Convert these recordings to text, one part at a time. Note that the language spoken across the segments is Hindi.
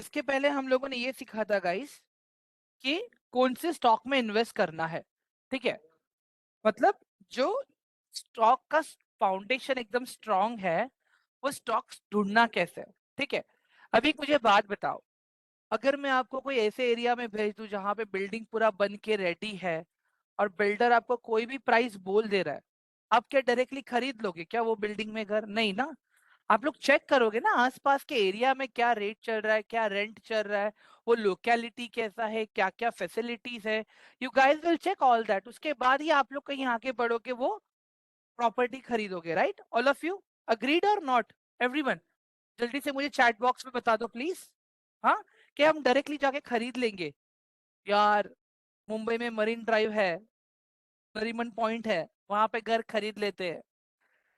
इसके पहले हम लोगों ने ये सीखा था गाइस कि कौन से स्टॉक में इन्वेस्ट करना है। ठीक है, मतलब जो स्टॉक का फाउंडेशन एकदम स्ट्रांग है वो स्टॉक्स ढूंढना कैसे है। ठीक है, अभी मुझे बात बताओ, अगर मैं आपको कोई ऐसे एरिया में भेज दूं जहां पे बिल्डिंग पूरा बन के रेडी है और बिल्डर आपको कोई भी प्राइस बोल दे रहा है, आप क्या डायरेक्टली खरीद लोगे क्या वो बिल्डिंग में घर? नहीं ना, आप लोग चेक करोगे ना आसपास के एरिया में क्या रेट चल रहा है, क्या रेंट चल रहा है, वो लोकेलिटी कैसा है, क्या क्या फैसिलिटीज है। You guys will check all that, उसके बाद ही आप लोग कहीं आगे बढ़ोगे, वो प्रॉपर्टी खरीदोगे। Right, all of you agreed और नॉट? एवरीवन जल्दी से मुझे चैट बॉक्स में बता दो प्लीज। हाँ, कि हम डायरेक्टली जाके खरीद लेंगे यार, मुंबई में मरीन ड्राइव है, नरीमन पॉइंट है, वहां पे घर खरीद लेते हैं।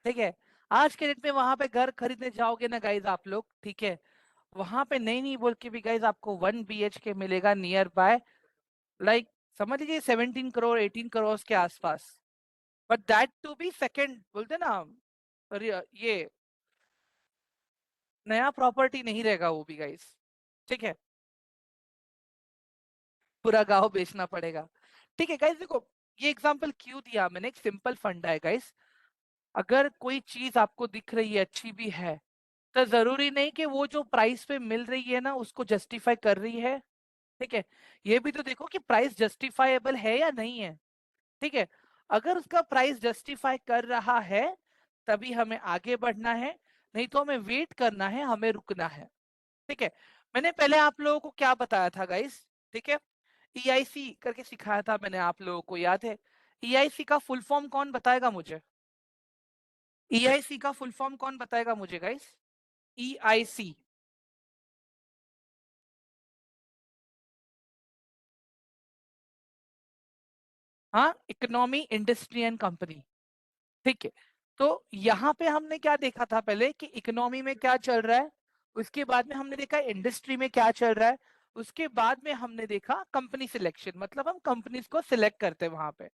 ठीक है, आज के डेट में वहां पे घर खरीदने जाओगे ना गाइज आप लोग, ठीक है, वहां पे नहीं नहीं बोल के भी गाइज आपको 1 BHK मिलेगा नियर बाय, लाइक समझ लीजिए 17 करोड़ 18 करोड़ के आसपास। But that to be second बोलते ना, ये नया प्रॉपर्टी नहीं रहेगा वो भी गाइज। ठीक है, पूरा गांव बेचना पड़ेगा। ठीक है गाइज, देखो ये एग्जांपल क्यों दिया मैंने, एक सिंपल फंडा है गाइज। अगर कोई चीज आपको दिख रही है अच्छी भी है, तो जरूरी नहीं कि वो जो प्राइस पे मिल रही है ना उसको जस्टिफाई कर रही है। ठीक है, ये भी तो देखो कि प्राइस जस्टिफाइबल है या नहीं है। ठीक है, अगर उसका प्राइस जस्टिफाई कर रहा है तभी हमें आगे बढ़ना है, नहीं तो हमें वेट करना है, हमें रुकना है। ठीक है, मैंने पहले आप लोगों को क्या बताया था गाइस? ठीक है, EIC करके सिखाया था मैंने, आप लोगों को याद है? EIC का फुल फॉर्म कौन बताएगा मुझे? EIC का फुल फॉर्म कौन बताएगा मुझे गाइस? EIC, हाँ, इकोनॉमी इंडस्ट्री एंड कंपनी। ठीक है, तो यहाँ पे हमने क्या देखा था पहले कि इकोनॉमी में क्या चल रहा है, उसके बाद में हमने देखा इंडस्ट्री में क्या चल रहा है, उसके बाद में हमने देखा कंपनी सिलेक्शन, मतलब हम कंपनीज को सिलेक्ट करते हैं वहां पे।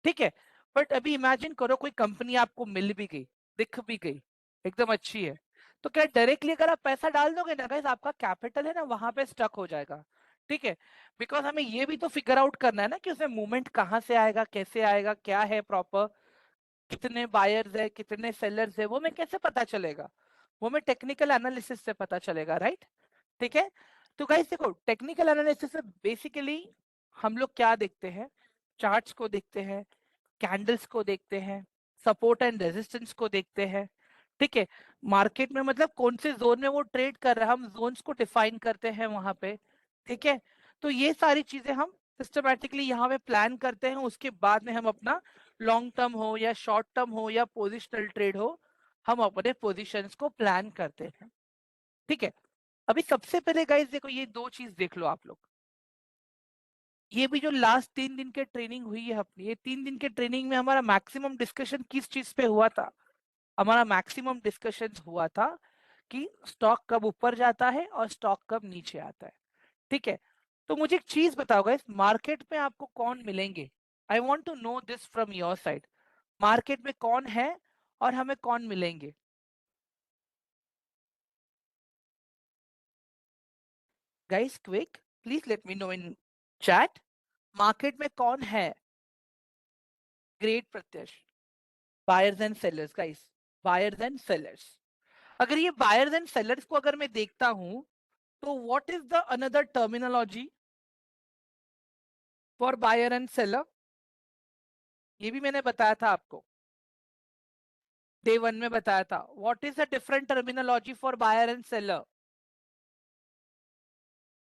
ठीक है, बट अभी इमेजिन करो कोई कंपनी आपको मिल भी गई, दिख भी गई, एकदम अच्छी है, तो क्या डायरेक्टली अगर आप पैसा डाल दोगे ना गाइस, आपका कैपिटल है ना वहां पे स्टक हो जाएगा। ठीक है, बिकॉज हमें ये भी तो फिगर आउट करना है ना कि उसमें मूवमेंट कहाँ से आएगा, कैसे आएगा, क्या है प्रॉपर, कितने बायर्स है, कितने सेलर्स है, वो मैं कैसे पता चलेगा? वो मैं टेक्निकल एनालिसिस से पता चलेगा। राइट, ठीक है, तो गाइस देखो टेक्निकल एनालिसिस में बेसिकली हम लोग क्या देखते हैं, चार्ट्स को देखते हैं, कैंडल्स को देखते हैं, सपोर्ट एंड रेजिस्टेंस को देखते हैं। ठीक है, मार्केट में मतलब कौन से जोन में वो ट्रेड कर रहा है, हम जोन्स को डिफाइन करते हैं वहां पे। ठीक है, तो ये सारी चीजें हम सिस्टमैटिकली यहाँ पे प्लान करते हैं, उसके बाद में हम अपना लॉन्ग टर्म हो या शॉर्ट टर्म हो या पोजिशनल ट्रेड हो, हम अपने पोजिशंस को प्लान करते हैं। ठीक है, अभी सबसे पहले गाइस देखो ये दो चीज देख लो आप लोग, ये भी जो लास्ट 3 दिन के ट्रेनिंग हुई है अपनी, ये 3 दिन के ट्रेनिंग में हमारा मैक्सिमम डिस्कशन किस चीज पे हुआ था? हमारा मैक्सिमम डिस्कशन हुआ था कि स्टॉक कब ऊपर जाता है और स्टॉक कब नीचे आता है। ठीक है, तो मुझे एक चीज बताओ गाइस, मार्केट में आपको कौन मिलेंगे? I want to know this from your side, market में कौन है और हमें कौन मिलेंगे? Guys quick, please let me know in chat, market में कौन है? Great Pratyaksh, buyers and sellers guys, buyers and sellers. अगर ये बायर्स एंड सेलर्स को अगर मैं देखता हूं, तो what is the another terminology for buyer and seller? ये भी मैंने बताया था आपको, डे वन में बताया था, what is the different terminology for buyer and seller?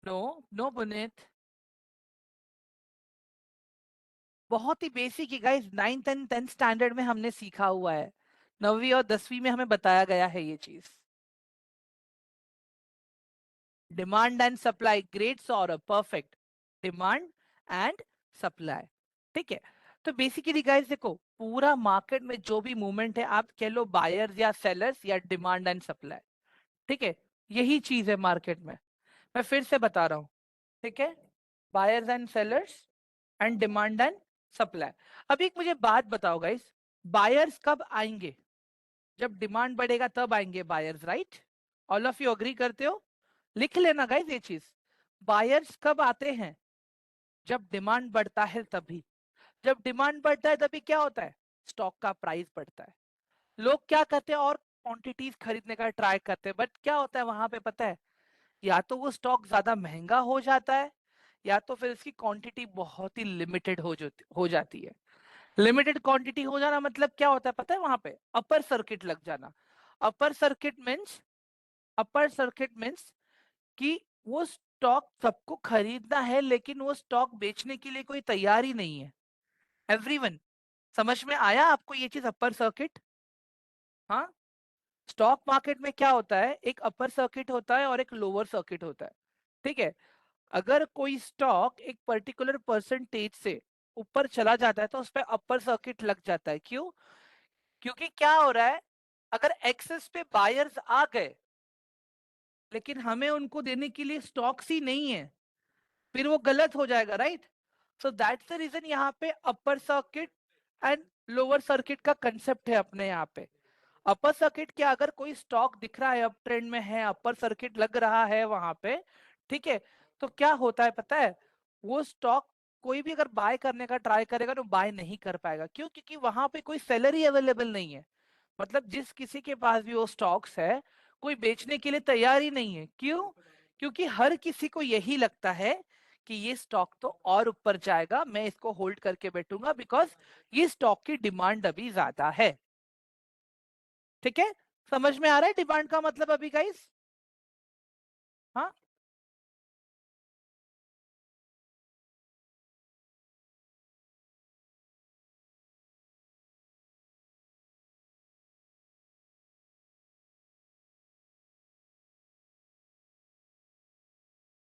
No, no Puneet, बहुत ही बेसिक है guys, 9th and 10th standard में हमने सीखा हुआ है, 9वीं और 10वीं में हमें बताया गया है ये चीज। Demand and supply, great Saurabh, perfect, demand and supply. ठीक है, तो बेसिकली गाइस देखो पूरा मार्केट में जो भी मूवमेंट है, आप कह लो बायर्स या सेलर्स या डिमांड एंड सप्लाई। ठीक है, यही चीज है मार्केट में, मैं फिर से बता रहा हूँ। ठीक है, buyers and sellers and demand and supply. अब एक मुझे बात बताओ गाइस, बायर्स कब आएंगे? जब डिमांड बढ़ेगा तब आएंगे buyers. Right, all of you agree करते हो? लिख लेना गाइस ये चीज। बायर्स कब आते हैं? जब डिमांड बढ़ता है तभी। जब डिमांड बढ़ता है तभी क्या होता है? स्टॉक का प्राइस बढ़ता है। लोग क्या करते हैं? और क्वांटिटीज खरीदने का ट्राई करते हैं, बट क्या होता है वहां पे पता है? या तो वो स्टॉक ज्यादा महंगा हो जाता है, या तो फिर इसकी क्वांटिटी बहुत ही लिमिटेड हो जाती है। लिमिटेड क्वांटिटी हो जाना मतलब क्या होता है पता है? वहां पे अपर सर्किट लग जाना। Upper circuit means upper circuit means कि वो स्टॉक सबको खरीदना है, लेकिन वो स्टॉक बेचने के लिए कोई तैयार ही नहीं है। एवरीवन, समझ में आया आपको ये चीज? Upper circuit. हाँ, स्टॉक मार्केट में क्या होता है? एक अपर सर्किट होता है और एक लोअर सर्किट होता है। ठीक है? अगर कोई स्टॉक एक पर्टिकुलर परसेंटेज से ऊपर चला जाता है तो उस पर अपर सर्किट लग जाता है। क्यों? क्योंकि क्या हो रहा है, अगर एक्सेस पे बायर्स आ गए लेकिन हमें उनको देने के लिए स्टॉक्स ही नहीं है, फिर वो गलत हो जाएगा, right? So that's the reason यहाँ पे upper circuit and lower circuit का कंसेप्ट है अपने यहाँ पे। अपर सर्किट क्या, अगर कोई स्टॉक दिख रहा है अप ट्रेंड में है, अपर सर्किट लग रहा है वहां पे, ठीक है, तो क्या होता है पता है? वो स्टॉक कोई भी अगर बाय करने का ट्राई करेगा तो बाय नहीं कर पाएगा। क्यों? क्योंकि वहां पे कोई सेलर ही अवेलेबल नहीं है। मतलब जिस किसी के पास भी वो स्टॉक्स है, कोई बेचने के लिए तैयार ही नहीं है। क्यों? क्योंकि हर किसी को यही लगता है कि ये स्टॉक तो और ऊपर जाएगा, मैं इसको होल्ड करके बैठूंगा बिकॉज ये स्टॉक की डिमांड अभी ज्यादा है। ठीक है? समझ में आ रहा है डिमांड का मतलब अभी गाइस? हाँ,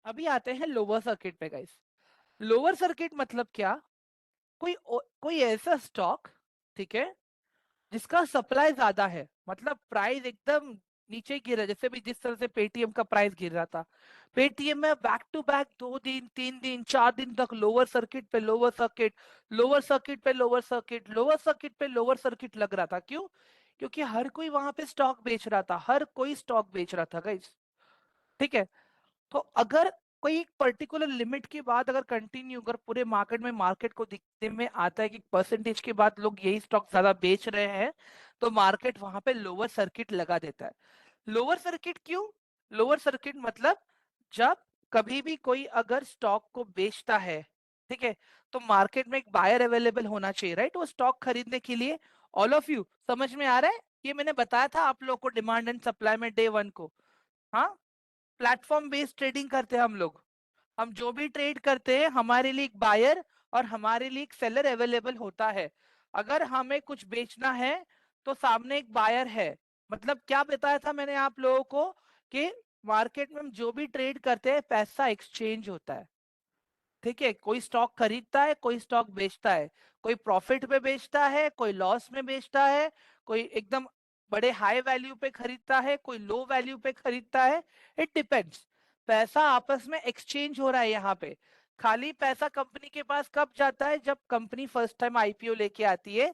अभी आते हैं लोअर सर्किट पे गाइस। लोअर सर्किट मतलब क्या? कोई ऐसा स्टॉक, ठीक है, जिसका सप्लाई ज्यादा है, मतलब प्राइस एकदम नीचे गिरा है। जैसे भी जिस तरह से पेटीएम का प्राइस गिर रहा था, पेटीएम में बैक टू बैक 2 दिन 3 दिन 4 दिन तक लोअर सर्किट पे लोअर सर्किट, लोअर सर्किट पे लोअर सर्किट, लोअर सर्किट पे लोअर सर्किट लग रहा था। क्यों? क्योंकि हर कोई वहां पे स्टॉक बेच रहा था, हर कोई स्टॉक बेच रहा था गाइस। ठीक है? तो अगर कोई एक पर्टिकुलर लिमिट के बाद अगर कंटिन्यू, अगर पूरे मार्केट में मार्केट को दिखने में आता है कि परसेंटेज के बाद लोग यही स्टॉक ज्यादा बेच रहे हैं, तो मार्केट वहां पे लोअर सर्किट लगा देता है। लोअर सर्किट क्यों? लोअर सर्किट मतलब जब कभी भी कोई अगर स्टॉक को बेचता है, ठीक है, तो मार्केट में एक बायर अवेलेबल होना चाहिए, राइट, वो स्टॉक खरीदने के लिए। ऑल ऑफ यू समझ में आ रहा है? ये मैंने बताया था आप लोग को डिमांड एंड सप्लाई में डे वन को। हाँ, प्लेटफॉर्म बेस्ड ट्रेडिंग करते हैं हम लोग। हम जो भी ट्रेड करते हैं हमारे लिए एक बायर और हमारे लिए एक सेलर अवेलेबल होता है। अगर हमें कुछ बेचना है तो सामने एक बायर है। मतलब क्या बताया था मैंने आप लोगों को कि मार्केट में हम जो भी ट्रेड करते हैं पैसा एक्सचेंज होता है। ठीक है? कोई स्टॉक खरीदता है, कोई स्टॉक बेचता है, कोई प्रॉफिट पे बेचता है, कोई लॉस में बेचता है, कोई एकदम बड़े हाई वैल्यू पे खरीदता है, कोई लो वैल्यू पे खरीदता है। It depends. पैसा आपस में एक्सचेंज हो रहा है यहाँ पे। खाली पैसा कंपनी के पास कब जाता है? जब कंपनी फर्स्ट टाइम आईपीओ लेके आती है,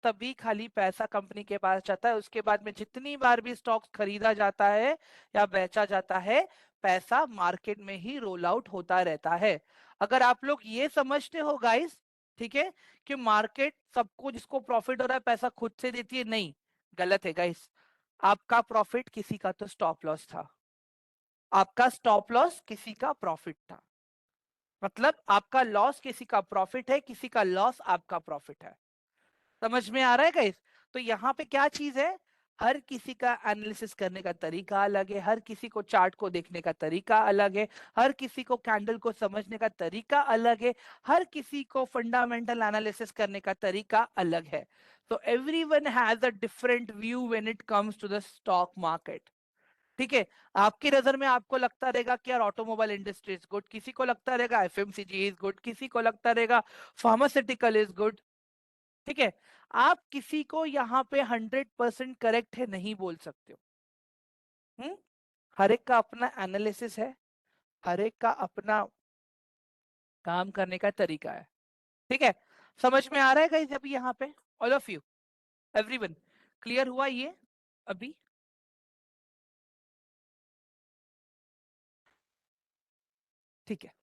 तभी खाली पैसा कंपनी के पास जाता है। उसके बाद में जितनी बार भी स्टॉक्स खरीदा जाता है या बेचा जाता है, पैसा मार्केट में ही रोल आउट होता रहता है। अगर आप लोग ये समझते हो गाइस, ठीक है, कि मार्केट सबको जिसको प्रॉफिट हो रहा है पैसा खुद से देती है, नहीं, गलत है गाइस। आपका प्रॉफिट किसी का तो स्टॉप लॉस था, आपका स्टॉप लॉस किसी का प्रॉफिट था। मतलब आपका लॉस किसी का प्रॉफिट है, किसी का लॉस आपका प्रॉफिट है। समझ में आ रहा है गाइस? तो यहाँ पे क्या चीज है, हर किसी का एनालिसिस करने का तरीका अलग है, हर किसी को चार्ट को देखने का तरीका अलग है, हर किसी को कैंडल को समझने का तरीका अलग है, हर किसी को फंडामेंटल एनालिसिस करने का तरीका अलग है। तो everyone has a different view when it comes to the stock market. ठीक है? आपकी नजर में आपको लगता रहेगा कि यार ऑटोमोबाइल इंडस्ट्री इज गुड, किसी को लगता रहेगा एफएमसीजी इज गुड, किसी को लगता रहेगा फार्मास्यूटिकल इज गुड। ठीक है? आप किसी को यहाँ पे 100% करेक्ट है नहीं बोल सकते हो। हम्म? हर एक का अपना एनालिसिस है, हर एक का अपना काम करने का तरीका है। ठीक है? समझ में आ रहा है गाइस अभी यहाँ पे? All of you, everyone, clear हुआ ये अभी? ठीक है,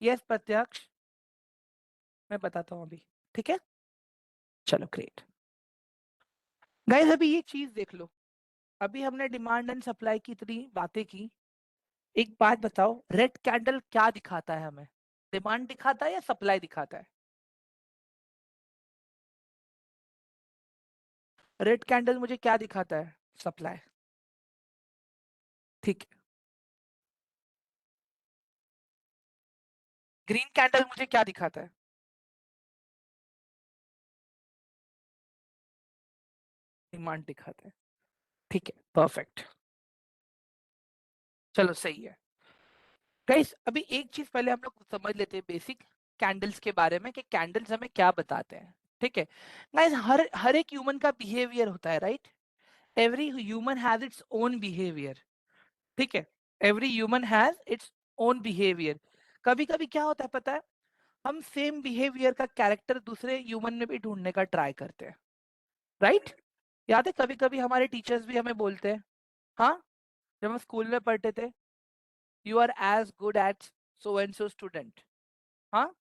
यस प्रत्यक्ष, मैं बताता हूँ अभी। ठीक है, चलो ग्रेट। गाइस अभी ये चीज देख लो, अभी हमने डिमांड एंड सप्लाई की इतनी बातें की, एक बात बताओ, रेड कैंडल क्या दिखाता है हमें? डिमांड दिखाता है या सप्लाई दिखाता है? रेड कैंडल मुझे क्या दिखाता है? सप्लाई। ठीक है, ग्रीन कैंडल मुझे क्या दिखाता है? डिमांड दिखाता है। ठीक है, परफेक्ट, चलो सही है। गाइस अभी एक चीज पहले हम लोग समझ लेते हैं बेसिक कैंडल्स के बारे में, कि कैंडल्स हमें क्या बताते हैं। ठीक है गाइस, हर हर एक ह्यूमन का बिहेवियर होता है, right? Every human has its own behaviour. ठीक है, every human has its own behaviour. कभी कभी क्या होता है पता है, हम सेम बिहेवियर का कैरेक्टर दूसरे ह्यूमन में भी ढूंढने का ट्राई करते हैं, राइट? याद है कभी कभी हमारे टीचर्स भी हमें बोलते हैं, हाँ, जब हम स्कूल में पढ़ते थे, you are as good at so and so student. हाँ,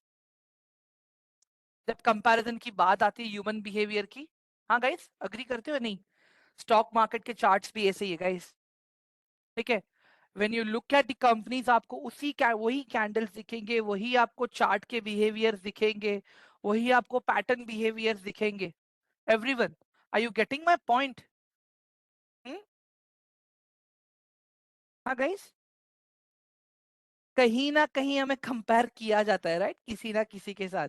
जब कंपैरिजन की बात आती है ह्यूमन बिहेवियर की, हाँ गाइस अग्री करते हो नहीं? स्टॉक मार्केट के चार्ट्स भी ऐसे ही है गाइस। ठीक है, when you look at the companies, आपको वही कैंडल्स दिखेंगे, वही आपको चार्ट के बिहेवियर्स दिखेंगे, वही आपको पैटर्न बिहेवियर्स दिखेंगे। Everyone, are you getting my point? हाँ गाइस, कहीं ना कहीं हमें कंपेयर किया जाता है, राइट, किसी ना किसी के साथ।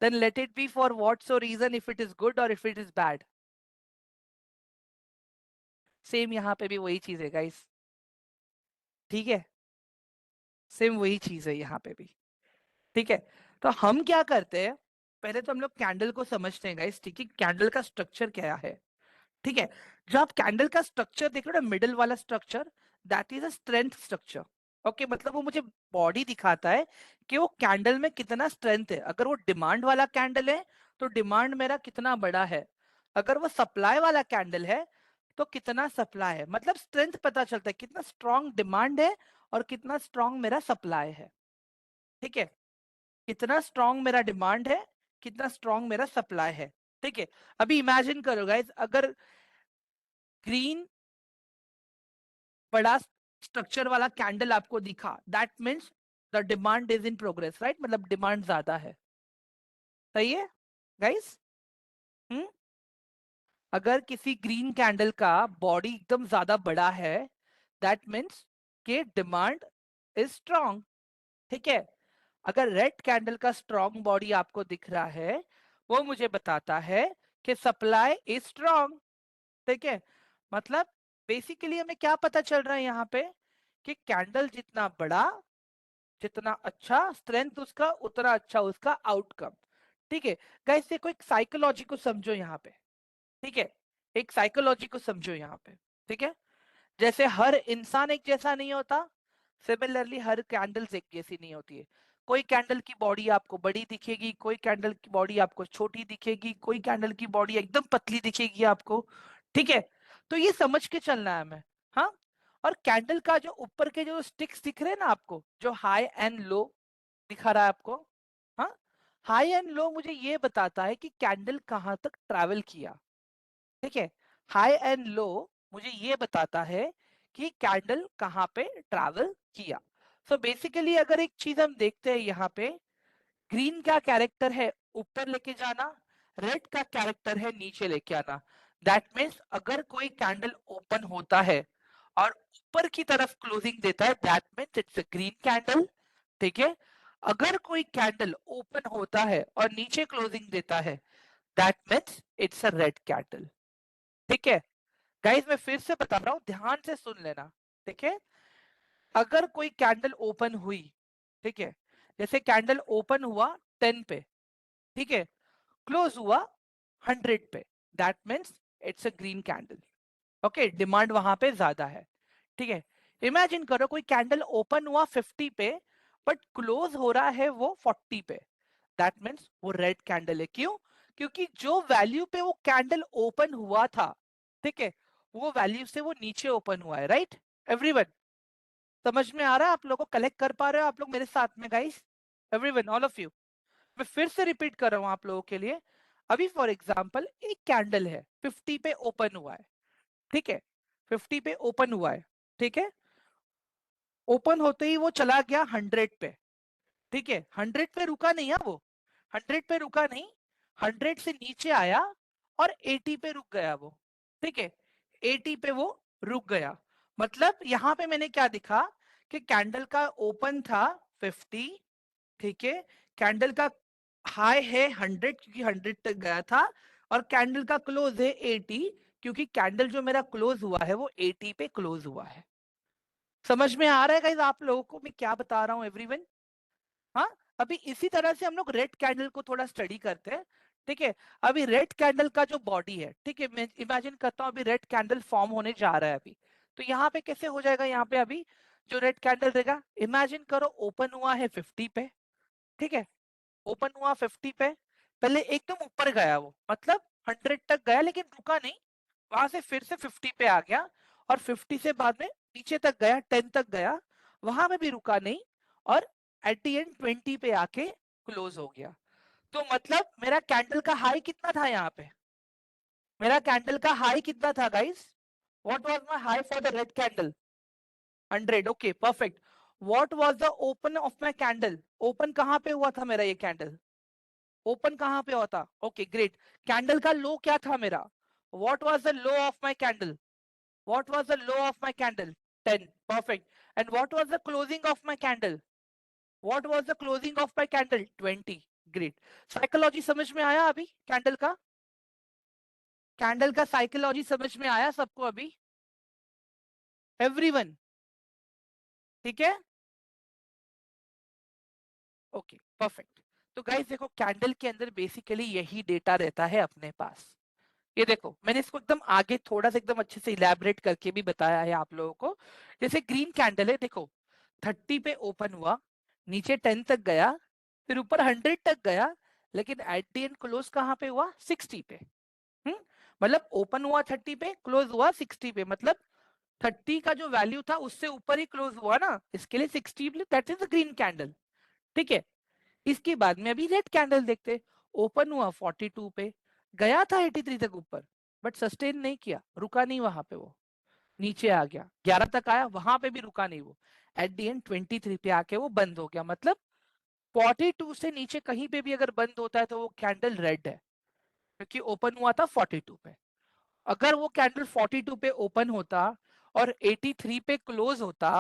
Then let it be for what so reason, if it is good और if it is bad. Same यहाँ पे भी वही चीज है गाइस। ठीक है, सेम वही चीज है यहाँ पे भी। ठीक है, तो हम क्या करते हैं, पहले तो हम लोग कैंडल को समझते हैं गाइस। ठीक है, कैंडल का स्ट्रक्चर क्या है? ठीक है, जब आप कैंडल का स्ट्रक्चर देख रहे हो ना, मिडल वाला structure, that is a strength structure. Okay, मतलब वो मुझे बॉडी दिखाता है कि वो कैंडल में कितना स्ट्रेंथ है। अगर वो डिमांड वाला कैंडल है तो डिमांड मेरा कितना बड़ा है, अगर वो सप्लाई वाला कैंडल है तो कितना सप्लाई है। मतलब स्ट्रेंथ पता चलता है, कितना स्ट्रांग डिमांड है और कितना स्ट्रांग मेरा सप्लाई है। ठीक है, कितना स्ट्रांग मेरा डिमांड है, कितना स्ट्रांग मेरा सप्लाई है। ठीक है, अभी इमेजिन करो गाइस, अगर ग्रीन बड़ा स्ट्रक्चर वाला कैंडल आपको दिखा, that means the demand is in progress, right? मतलब डिमांड ज्यादा है। सही है गाइस? हम्म, अगर किसी ग्रीन कैंडल का बॉडी एकदम ज्यादा बड़ा है, दैट मीन्स के डिमांड इज स्ट्रांग। ठीक है, अगर रेड कैंडल का स्ट्रांग बॉडी आपको दिख रहा है, वो मुझे बताता है कि सप्लाई इज स्ट्रांग। ठीक है, मतलब बेसिकली हमें क्या पता चल रहा है यहाँ पे, कि कैंडल जितना बड़ा, जितना अच्छा स्ट्रेंथ उसका, उतना अच्छा उसका आउटकम। ठीक है गाइस, देखो एक साइकोलॉजी को समझो यहाँ पे। ठीक है, एक साइकोलॉजी को समझो यहाँ पे। ठीक है, जैसे हर इंसान एक जैसा नहीं होता, सिमिलरली हर कैंडल्स एक जैसी नहीं होती है। कोई कैंडल की बॉडी आपको बड़ी दिखेगी, कोई कैंडल की बॉडी आपको छोटी दिखेगी, कोई कैंडल की बॉडी एकदम पतली दिखेगी आपको। ठीक है, तो ये समझ के चलना है हमें। हाँ, और कैंडल का जो ऊपर के जो स्टिक्स दिख रहे हैं ना आपको, जो हाई एंड लो दिखा रहा है आपको, हाँ, हाई एंड लो मुझे ये बताता है कि कैंडल कहाँ तक ट्रैवल किया। ठीक है, हाई एंड लो मुझे ये बताता है कि कैंडल कहाँ पे ट्रैवल किया। सो बेसिकली अगर एक चीज हम देखते हैं यहाँ पे, ग्रीन का कैरेक्टर है ऊपर लेके जाना, रेड का कैरेक्टर है नीचे लेके आना। दैट मीन्स अगर कोई कैंडल ओपन होता है और ऊपर की तरफ क्लोजिंग देता है, that means it's a green candle. ठीक है, अगर कोई कैंडल ओपन होता है और नीचे क्लोजिंग देता है, that means it's a red candle. ठीक है गाइस, मैं फिर से बता रहा हूं, ध्यान से सुन लेना। ठीक है, अगर कोई कैंडल ओपन हुई, ठीक है, जैसे कैंडल ओपन हुआ 10 पे, ठीक है, क्लोज हुआ 100 पे, that means it's a green candle. Okay, demand वहां पे ज्यादा है। ठीक है, इमेजिन करो कोई कैंडल ओपन हुआ 50 पे बट क्लोज हो रहा है वो 40 पे, दैट मीन्स वो रेड कैंडल है। क्यों? क्योंकि जो वैल्यू पे वो कैंडल ओपन हुआ था, ठीक है, वो वैल्यू से वो नीचे ओपन हुआ है, राइट एवरीवन? समझ में आ रहा है? आप लोगों को कलेक्ट कर पा रहे हो आप लोग मेरे साथ में guys? Everyone, all of you. मैं फिर से रिपीट कर रहा हूं आप लोगों के लिए। अभी फॉर एग्जांपल एक कैंडल है 50 पे ओपन हुआ है, ठीक है? 50 पे ओपन हुआ है, ठीक है? ओपन होते ही वो चला गया 100 पे, ठीक है? 100 पे रुका नहीं है वो, 100 पे रुका नहीं, 100 से नीचे आया और 80 पे रुक गया वो, ठीक है? 80 पे वो रुक गया। मतलब यहां पे मैंने क्या दिखा कि कैंडल का ओपन था 50, ठीक है? कैंडल का हाई है 100 क्योंकि 100 तक गया था, और कैंडल का क्लोज है 80 क्योंकि कैंडल जो मेरा क्लोज हुआ है वो 80 पे क्लोज हुआ है। समझ में आ रहा है गाइस आप लोगों को मैं क्या बता रहा हूं एवरीवन? हाँ। अभी इसी तरह से हम लोग रेड कैंडल को थोड़ा स्टडी करते हैं, ठीक है? अभी रेड कैंडल का जो बॉडी है, ठीक है, मैं इमेजिन करता हूँ अभी रेड कैंडल फॉर्म होने जा रहा है अभी। तो यहाँ पे कैसे हो जाएगा? यहाँ पे अभी जो रेड कैंडल रहेगा, इमेजिन करो ओपन हुआ है 50 पे, ठीक है? ओपन हुआ 50 पे, पहले एकदम ऊपर गया वो, मतलब 100 तक गया लेकिन रुका नहीं, वहां से फिर से 50 पे आ गया, और 50 से बाद में नीचे तक गया, 10 तक गया, वहां में भी रुका नहीं, और एट दी एंड 20 पे आके क्लोज हो गया। तो मतलब मेरा कैंडल का हाई कितना था यहाँ पे? मेरा कैंडल का हाई कितना था guys? What was my high for the red candle? 100, okay perfect. What was the open of my candle? Open कहाँ पे हुआ था मेरा ये कैंडल? ओपन कहाँ पे होता? Okay great. कैंडल का लो क्या था मेरा? What was the low of my candle? What was the low of my candle? 10, perfect. And what was the closing of my candle? What was the closing of my candle? 20, great. Psychology समझ में आया अभी कैंडल का? कैंडल का साइकोलॉजी समझ में आया सबको अभी? एवरीवन, ठीक है? Okay perfect. तो गाइस देखो कैंडल के अंदर बेसिकली यही डेटा रहता है अपने पास। ये देखो मैंने इसको एकदम आगे थोड़ा सा एकदम अच्छे से इलेबोरेट करके भी बताया है आप लोगों को। जैसे ग्रीन कैंडल है, देखो 30 पे ओपन हुआ, नीचे 10 तक गया, फिर ऊपर 100 तक गया, लेकिन एट द एंड क्लोज कहाँ पे हुआ? 60 पे। मतलब ओपन हुआ 30 पे, क्लोज हुआ 60 पे, मतलब 30 का जो वैल्यू था उससे ऊपर ही क्लोज हुआ ना, इसके लिए 60, दैट इज ग्रीन कैंडल, ठीक है? इसके बाद में अभी रेड कैंडल देखते। ओपन हुआ 42 पे, गया था 83 तक ऊपर, बट सस्टेन नहीं किया, रुका नहीं वहां पे वो, नीचे आ गया, 11 तक आया, वहां पे भी रुका नहीं वो, एट द एंड 23 पे आके वो बंद हो गया। मतलब 42 से नीचे कहीं पे भी अगर बंद होता है तो वो कैंडल रेड है, क्योंकि ओपन हुआ था 42 पे। अगर वो कैंडल 42 पे ओपन होता और 83 पे क्लोज होता,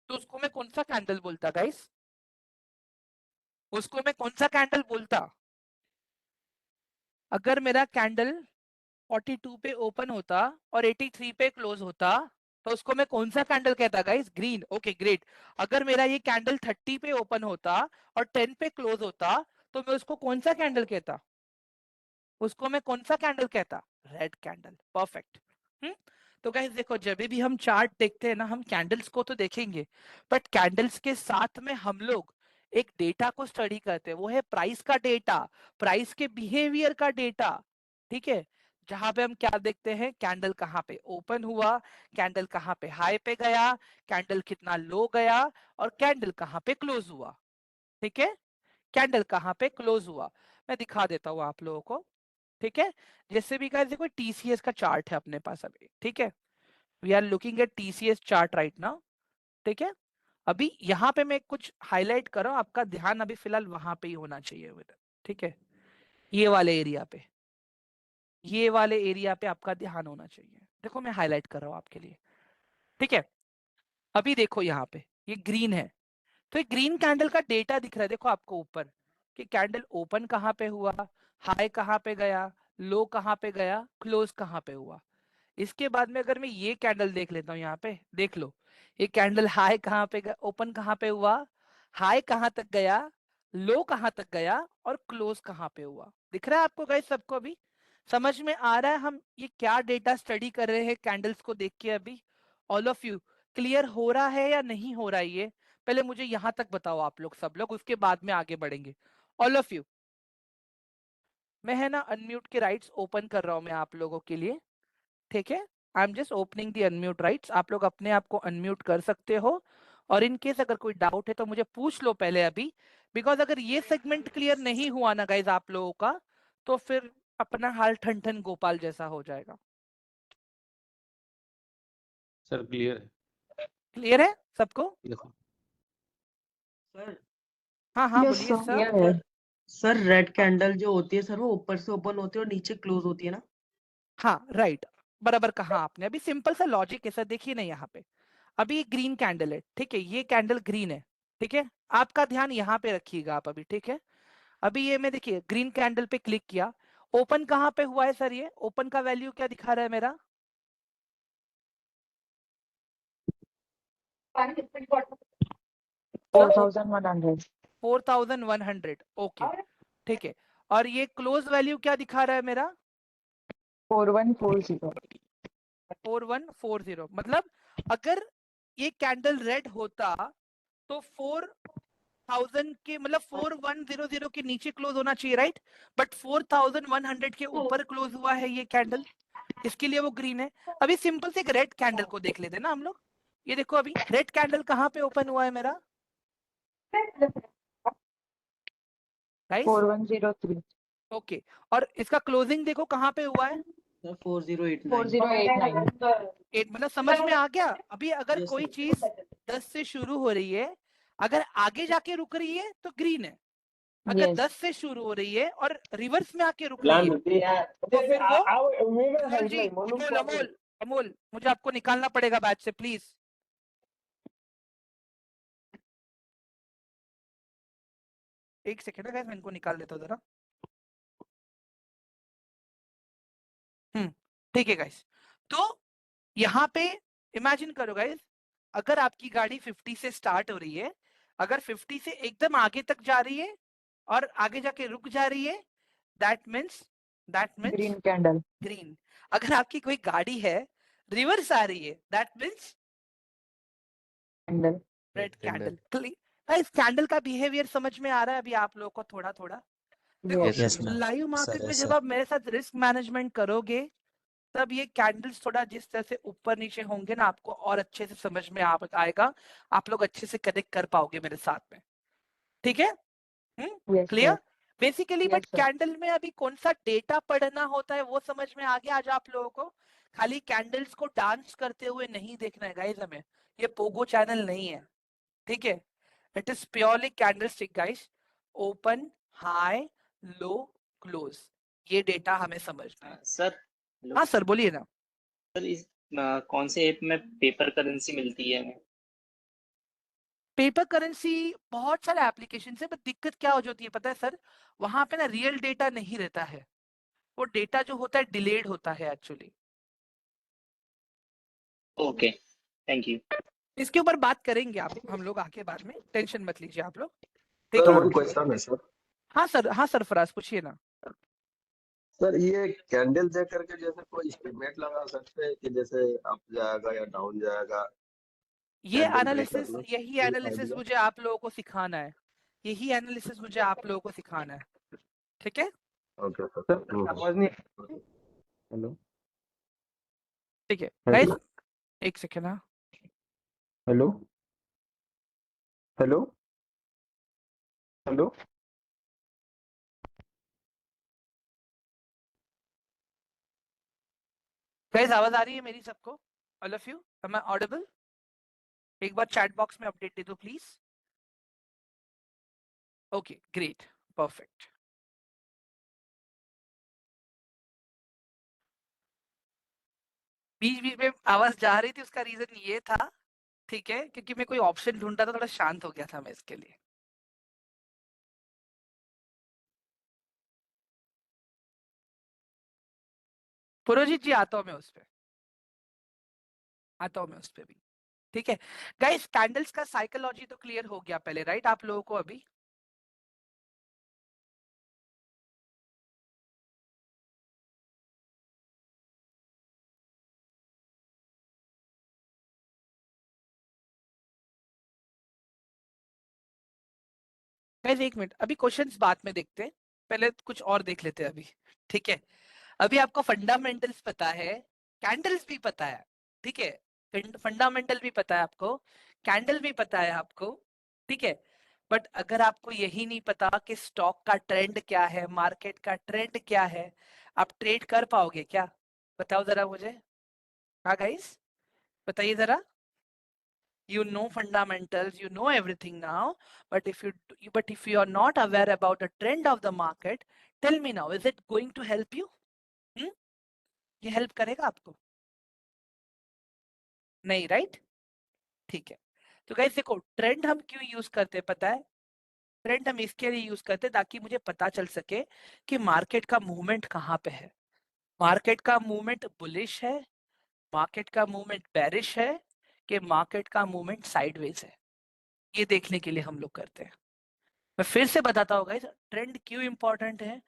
तो उसको मैं कौन सा कैंडल बोलता गाइस? उसको मैं कौन सा कैंडल बोलता? अगर मेरा कैंडल 42 पे ओपन होता और 83 पे क्लोज होता, तो उसको मैं कौन सा कैंडल कहता गाइस? Green, okay great. अगर मेरा ये कैंडल 30 पे ओपन होता और 10 पे क्लोज होता, तो मैं उसको कौन सा कैंडल कहता? उसको मैं कौन सा कैंडल कहता? Red candle, perfect. हम्म। तो गाइस देखो जब भी हम चार्ट देखते हैं ना, हम कैंडल्स को तो देखेंगे, बट कैंडल्स के साथ में हम लोग एक डेटा को स्टडी करते हैं, वो है प्राइस का डेटा, प्राइस के बिहेवियर का डेटा, ठीक है? जहां पे हम क्या देखते हैं, कैंडल कहाँ पे ओपन हुआ, कैंडल कहाँ पे हाई पे गया, कैंडल कितना लो गया, और कैंडल कहाँ पे क्लोज हुआ, ठीक है? कैंडल कहाँ पे क्लोज हुआ, मैं दिखा देता हूँ आप लोगों को, ठीक है? जैसे भी गाइस देखो टीसीएस का चार्ट है अपने पास अभी, ठीक है? We are looking at TCS chart right now, ठीक है? अभी यहाँ पे मैं कुछ हाईलाइट कर रहा हूँ, आपका ध्यान अभी फिलहाल वहां पे ही होना चाहिए उधर, ठीक है? ये वाले एरिया पे, ये वाले एरिया पे आपका ध्यान होना चाहिए। देखो मैं हाईलाइट कर रहा हूँ आपके लिए, ठीक है? अभी देखो यहाँ पे ये ग्रीन है, तो ये ग्रीन कैंडल का डेटा दिख रहा है देखो आपको ऊपर, कि कैंडल ओपन कहाँ पे हुआ, हाई कहाँ पे गया, लो कहाँ पे गया, क्लोज कहाँ पे हुआ। इसके बाद में अगर मैं ये कैंडल देख लेता हूँ, यहाँ पे देख लो, ये कैंडल हाई कहाँ पे गया, ओपन कहाँ पे हुआ, हाई कहाँ तक गया, लो कहाँ तक गया, और क्लोज कहाँ पे हुआ। दिख रहा है आपको गाइस सबको? अभी समझ में आ रहा है हम ये क्या डेटा स्टडी कर रहे हैं कैंडल्स को देख के? अभी ऑल ऑफ यू क्लियर हो रहा है या नहीं हो रहा है ये? पहले मुझे यहां तक बताओ आप लोग सब लोग, उसके बाद में आगे बढ़ेंगे। ऑल ऑफ यू, मैं है ना अनम्यूट के राइट्स ओपन कर रहा हूं मैं आप लोगों के लिए, ठीक है? आई am just opening the unmute rights, आप लोग अपने आप को अनम्यूट कर सकते हो, और इन केस अगर कोई डाउट है तो मुझे पूछ लो पहले अभी, बिकॉज अगर ये सेगमेंट क्लियर नहीं हुआ ना गाइज आप लोगों का, तो फिर अपना हाल ठन ठन गोपाल जैसा हो जाएगा। सर क्लियर है। क्लियर है सबको? सर हाँ हाँ यस बोलिए sir. Sir. Sir sir red candle जो होती है सर वो ऊपर से ओपन होती है और नीचे क्लोज होती है ना? हाँ राइट, बराबर कहा आपने। अभी सिंपल सा लॉजिक है सर, देखिए ना यहाँ पे, अभी ये ग्रीन कैंडल है, ठीक है, ये कैंडल ग्रीन है, ठीक है, आपका ध्यान यहाँ पे रखिएगा आप अभी, ठीक है। अभी ये मैं देखिए ग्रीन कैंडल पे क्लिक किया, ओपन कहाँ पे हुआ है सर? ये ओपन का वैल्यू क्या दिखा रहा है मेरा? 4100। 4100, ओके ठीक है। और ये क्लोज वैल्यू क्या दिखा रहा है मेरा? 4140। 4140, मतलब अगर ये कैंडल रेड होता तो 4000 के, मतलब 4100 के नीचे क्लोज होना चाहिए, राइट? बट 4100 के ऊपर क्लोज हुआ है ये कैंडल, इसके लिए वो ग्रीन है। अभी सिंपल से एक रेड कैंडल को देख लेते हैं ना हम लोग। ये देखो अभी रेड कैंडल कहाँ पे ओपन हुआ है मेरा गाइस? 4103। ओके, और इसका क्लोजिंग देखो कहाँ पे हुआ है? 4089। 4089। मतलब समझ में आ गया? अभी अगर Yes, कोई sir. चीज 10 से शुरू हो रही है, अगर आगे जाके रुक रही है तो ग्रीन है, अगर यस 10 से शुरू हो रही है और रिवर्स में आके रुक रही है तो फिर वो अमोल जी, अमोल अमोल मुझे आपको निकालना पड़ेगा बैच से प्लीज। एक सेकेंड है, मैं इनको निकाल लेता हूँ जरा। ठीक है गाइस, तो यहाँ पे इमेजिन करो गाइस, अगर आपकी गाड़ी 50 से स्टार्ट हो रही है, अगर 50 से एकदम आगे तक जा रही है और आगे जाके रुक जा रही है, that means green candle. Green. अगर आपकी कोई गाड़ी है रिवर्स आ रही है, that means candle. Red candle. इस कैंडल का बिहेवियर समझ में आ रहा है अभी आप लोगों को थोड़ा थोड़ा? देखो यस लाइव मार्केट में जब आप मेरे साथ रिस्क मैनेजमेंट करोगे, तब ये कैंडल्स थोड़ा जिस तरह से ऊपर नीचे होंगे ना, आपको और अच्छे से समझ में आएगा, आप लोग अच्छे से कनेक्ट कर पाओगे मेरे साथ में, ठीक है? Yes clear? Sir. Basically but yes sir. Candle में अभी कौन सा डेटा पढ़ना होता है वो समझ में आ गया आज आप लोगों को? खाली कैंडल्स को डांस करते हुए नहीं देखना है गाइस हमें, ये पोगो चैनल नहीं है, ठीक है? It is purely candlestick guys, open, high, low, close, ये डेटा हमें समझना है। सर हेलो हाँ सर बोलिए ना। सर, इस कौन से ऐप में पेपर करेंसी मिलती है हमें? पेपर करेंसी बहुत सारे एप्लीकेशन है, बट दिक्कत क्या हो जाती है पता है सर? वहां पे ना रियल डेटा नहीं रहता है, वो डेटा जो होता है डिलेड होता है एक्चुअली। Okay, thank you. इसके ऊपर बात करेंगे आप हम लोग आके बाद में, टेंशन मत लीजिए आप लोग, ठीक सर है? वन क्वेश्चन है सर। हाँ सर फराज पूछिए ना। सर ये कैंडल देख करके जैसे कोई एस्टिमेट लगा सकते हैं कि जैसे अप जाएगा या डाउन जाएगा ये कैंडल देख एनालिसिस, कर? यही एनालिसिस मुझे आप लोगों को सिखाना है, यही एनालिसिस मुझे आप लोगों को सिखाना है, ठीक है? Okay sir. आवाज नहीं। हेलो ठीक है गाइस, हेलो एक सेकेंड। हाँ हेलो हेलो हेलो। गाइस आवाज आ रही है मेरी सबको? All of you, am I audible? एक बार चैट बॉक्स में अपडेट दे दो प्लीज। Okay great, perfect. बीच बीच में आवाज जा रही थी, उसका रीजन ये था, ठीक है, क्योंकि मैं कोई ऑप्शन ढूंढ रहा था, थोड़ा शांत हो गया था मैं इसके लिए। पुरोजित जी आता हूं मैं उस पे, आता हूं मैं उस पे भी, ठीक है? गाइस कैंडल्स का साइकोलॉजी तो क्लियर हो गया पहले, राइट आप लोगों को? अभी गाइस एक मिनट, अभी क्वेश्चंस बाद में देखते हैं, पहले कुछ और देख लेते हैं अभी, ठीक है? अभी आपको फंडामेंटल्स पता है कैंडल्स भी पता है, ठीक है, फंडामेंटल भी पता है आपको, कैंडल भी पता है आपको, ठीक है, बट अगर आपको यही नहीं पता कि स्टॉक का ट्रेंड क्या है, मार्केट का ट्रेंड क्या है, आप ट्रेड कर पाओगे क्या? बताओ जरा मुझे। हाँ गाइस, बताइए जरा। You know fundamentals, you know everything now, but if you are not aware about the trend of the market, tell me now, is it going to help you? hmm? ये हेल्प करेगा आपको? नहीं, राइट? ठीक है। तो गाइस देखो, ट्रेंड हम क्यों यूज करते हैं पता है? ट्रेंड हम इसके लिए यूज करते हैं ताकि मुझे पता चल सके कि मार्केट का मूवमेंट कहाँ पे है। मार्केट का मूवमेंट बुलिश है, मार्केट का मूवमेंट बेरिश है, कि मार्केट का मूवमेंट साइडवेज है। ये देखने के लिए हम लोग करते हैं। मैं फिर से बताता हूँ गाइस, ट्रेंड क्यों इंपॉर्टेंट है।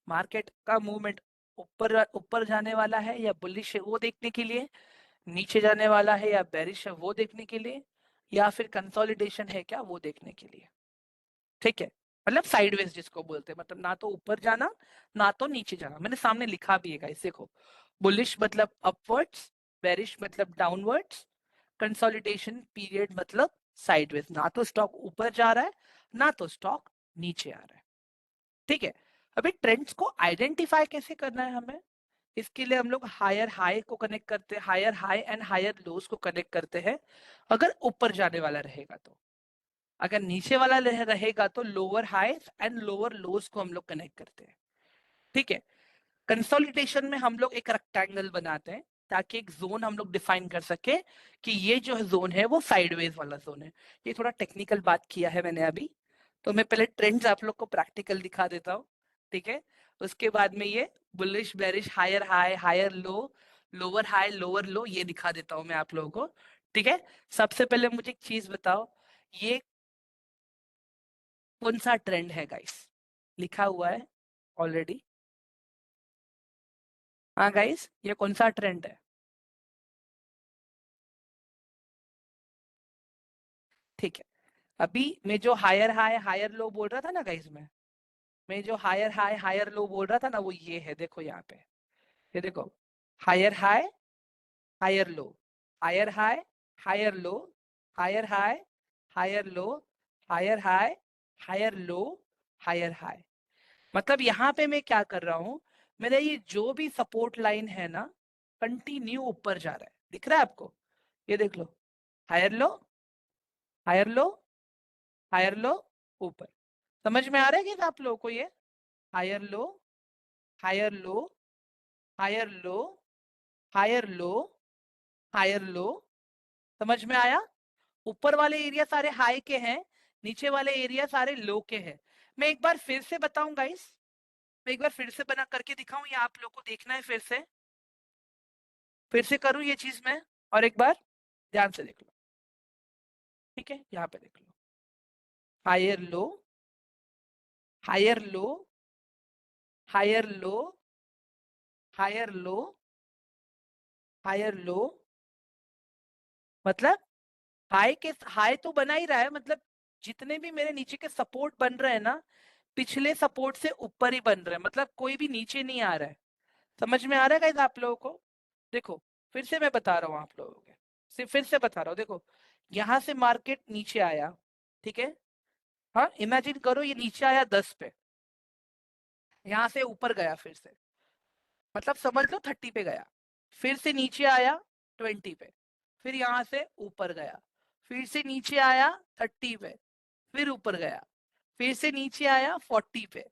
मार्केट का मूवमेंट ऊपर ऊपर जाने वाला है या बुलिश है वो देखने के लिए, नीचे जाने वाला है या बेरिश है वो देखने के लिए, या फिर कंसोलिडेशन है क्या वो देखने के लिए। ठीक है, मतलब साइडवेज जिसको बोलते हैं, मतलब ना तो ऊपर जाना ना तो नीचे जाना। मैंने सामने लिखा भी है गाइस, देखो, बुलिश मतलब अपवर्ड्स, बेरिश मतलब डाउनवर्ड्स, कंसोलिडेशन पीरियड मतलब साइडवेज, ना तो स्टॉक ऊपर जा रहा है ना तो स्टॉक नीचे आ रहा है। ठीक है, अभी ट्रेंड्स को आइडेंटिफाई कैसे करना है हमें, इसके लिए हम लोग हायर हाई को कनेक्ट करते हैं, higher high and higher lows को कनेक्ट करते हैं। अगर ऊपर जाने वाला रहेगा तो, अगर नीचे वाला रहेगा तो लोअर हाईज एंड लोअर लोज को हम लोग कनेक्ट करते हैं। ठीक है, कंसोलिडेशन में हम लोग एक रेक्टेंगल बनाते हैं ताकि एक जोन हम लोग डिफाइन कर सके कि ये जो जोन है वो साइडवेज वाला जोन है। ये थोड़ा टेक्निकल बात किया है मैंने अभी, तो मैं पहले ट्रेंड्स आप लोग को प्रैक्टिकल दिखा देता हूँ। ठीक है, उसके बाद में ये bullish bearish higher high higher low lower high lower low ये दिखा देता हूँ मैं आप लोगों को। ठीक है, सबसे पहले मुझे एक चीज बताओ, ये कौन सा ट्रेंड है गाइस? लिखा हुआ है ऑलरेडी। हाँ गाइस, ये कौन सा ट्रेंड है? ठीक है, अभी मैं जो हायर हाई हायर लो बोल रहा था ना गाइस, मैं जो हायर हाई हायर लो बोल रहा था ना वो ये है, देखो यहाँ पे, ये देखो, higher high higher low, higher high higher low, higher high higher low, higher high higher low, higher high. मतलब यहाँ पे मैं क्या कर रहा हूँ, मेरा ये जो भी सपोर्ट लाइन है ना कंटिन्यू ऊपर जा रहा है, दिख रहा है आपको? ये देख लो, higher low higher low higher low ऊपर। समझ में आ रहा है कि आप लोगों को ये higher low higher low higher low higher low higher low, समझ में आया? ऊपर वाले एरिया सारे हाई के हैं, नीचे वाले एरिया सारे लो के हैं। मैं एक बार फिर से बताऊं गाइस, मैं एक बार फिर से बना करके दिखाऊं या आप लोग को देखना है? फिर से करूं ये चीज मैं, और एक बार ध्यान से देख लो। ठीक है, यहाँ पे देख लो, higher low higher low higher low higher low higher low, मतलब हाई के हाई तो बना ही रहा है, मतलब जितने भी मेरे नीचे के सपोर्ट बन रहे हैं ना पिछले सपोर्ट से ऊपर ही बन रहे हैं, मतलब कोई भी नीचे नहीं आ रहा है। समझ में आ रहा है गाइस आप लोगों को? देखो, फिर से मैं बता रहा हूँ आप लोगों को, सिर्फ फिर से बता रहा हूँ, देखो, यहाँ से मार्केट नीचे आया, ठीक है, हाँ इमेजिन करो ये नीचे आया 10 पे, यहाँ से ऊपर गया फिर से, मतलब समझ लो 30 पे गया, फिर से नीचे आया 20 पे, फिर यहाँ से ऊपर गया, फिर से नीचे आया 30 पे, फिर ऊपर गया, फिर से नीचे आया 40 पे,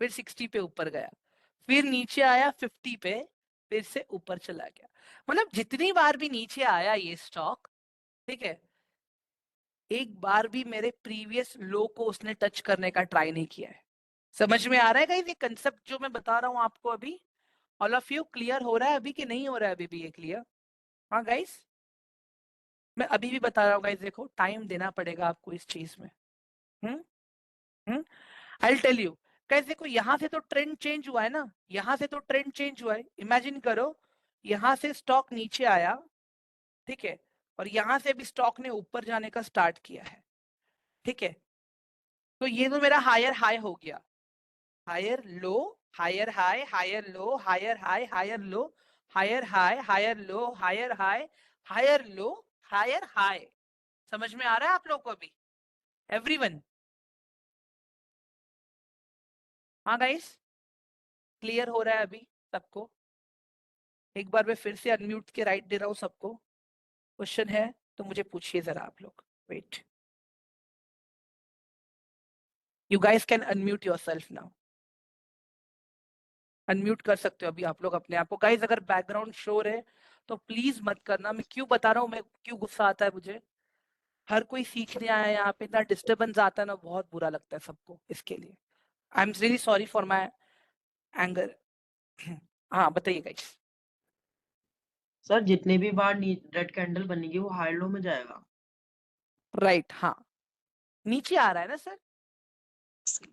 फिर 60 पे ऊपर गया, फिर नीचे आया 50 पे, फिर से ऊपर चला गया। मतलब जितनी बार भी नीचे आया ये स्टॉक, ठीक है, एक बार भी मेरे प्रीवियस लो को उसने टच करने का ट्राई नहीं किया है। समझ में आ रहा है गाइस ये कंसेप्ट जो मैं बता रहा हूँ आपको अभी? ऑल ऑफ यू क्लियर हो रहा है अभी कि नहीं हो रहा है अभी भी ये क्लियर? हाँ गाइस, मैं अभी भी बता रहा हूँ गाइस, देखो टाइम देना पड़ेगा आपको इस चीज में। हम्म हम्म आई टेल यू गाइस, देखो यहाँ से तो ट्रेंड चेंज हुआ है ना, यहाँ से तो ट्रेंड चेंज हुआ है, इमेजिन करो यहाँ से स्टॉक नीचे आया, ठीक है, और यहाँ से भी स्टॉक ने ऊपर जाने का स्टार्ट किया है। ठीक है, तो ये तो मेरा हायर हाई हो गया, higher low higher high higher low higher high higher low, higher high, higher low, higher high, higher low, higher high. समझ में आ रहा है आप लोग को अभी? एवरीवन? हाँ गाइस, क्लियर हो रहा है अभी सबको? एक बार मैं फिर से अनम्यूट के राइट दे रहा हूँ सबको। क्वेश्चन है तो मुझे पूछिए जरा आप लोग। Wait, you guys can unmute yourself now. Unmute कर सकते हो अभी आप लोग अपने आप को। गाइस अगर बैकग्राउंड शोर है तो प्लीज मत करना। मैं क्यों बता रहा हूँ, मैं क्यों गुस्सा आता है मुझे। हर कोई सीखने आया है यहाँ पे, इतना डिस्टरबेंस आता है ना, बहुत बुरा लगता है सबको। इसके लिए I am really sorry for my anger. हाँ बताइए गाइस। सर जितने भी बार रेड कैंडल बनेगी वो हाई लो में जाएगा। राइट, हाँ नीचे आ रहा है ना सर। सर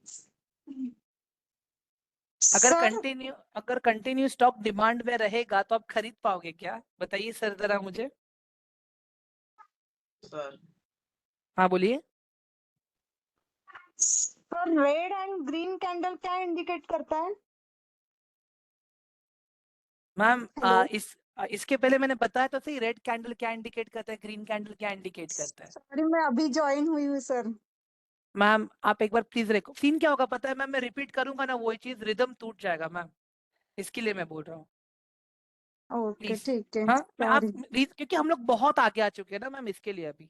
अगर कंटिन्यू स्टॉक डिमांड में रहेगा तो आप खरीद पाओगे क्या? बताइए सर जरा मुझे। सर हाँ बोलिए। Sir red and green candle क्या इंडिकेट करता है? मैम हेलो इसके पहले मैंने बताया तो सही, रेड कैंडल क्या इंडिकेट करता है, ग्रीन कैंडल क्या इंडिकेट करता है। सॉरी, मैं अभी ज्वाइन हुई हूँ सर। मैम आप एक बार प्लीज रेको। सीन क्या होगा पता है मैम, मैं रिपीट करूंगा ना वही चीज, रिदम टूट जाएगा मैम। इसके लिए मैं बोल रहा हूँ, ओके प्लीज। ठीक है, हाँ मैं आप सॉरी। क्योंकि हम लोग बहुत आगे आ चुके हैं ना मैम, इसके लिए अभी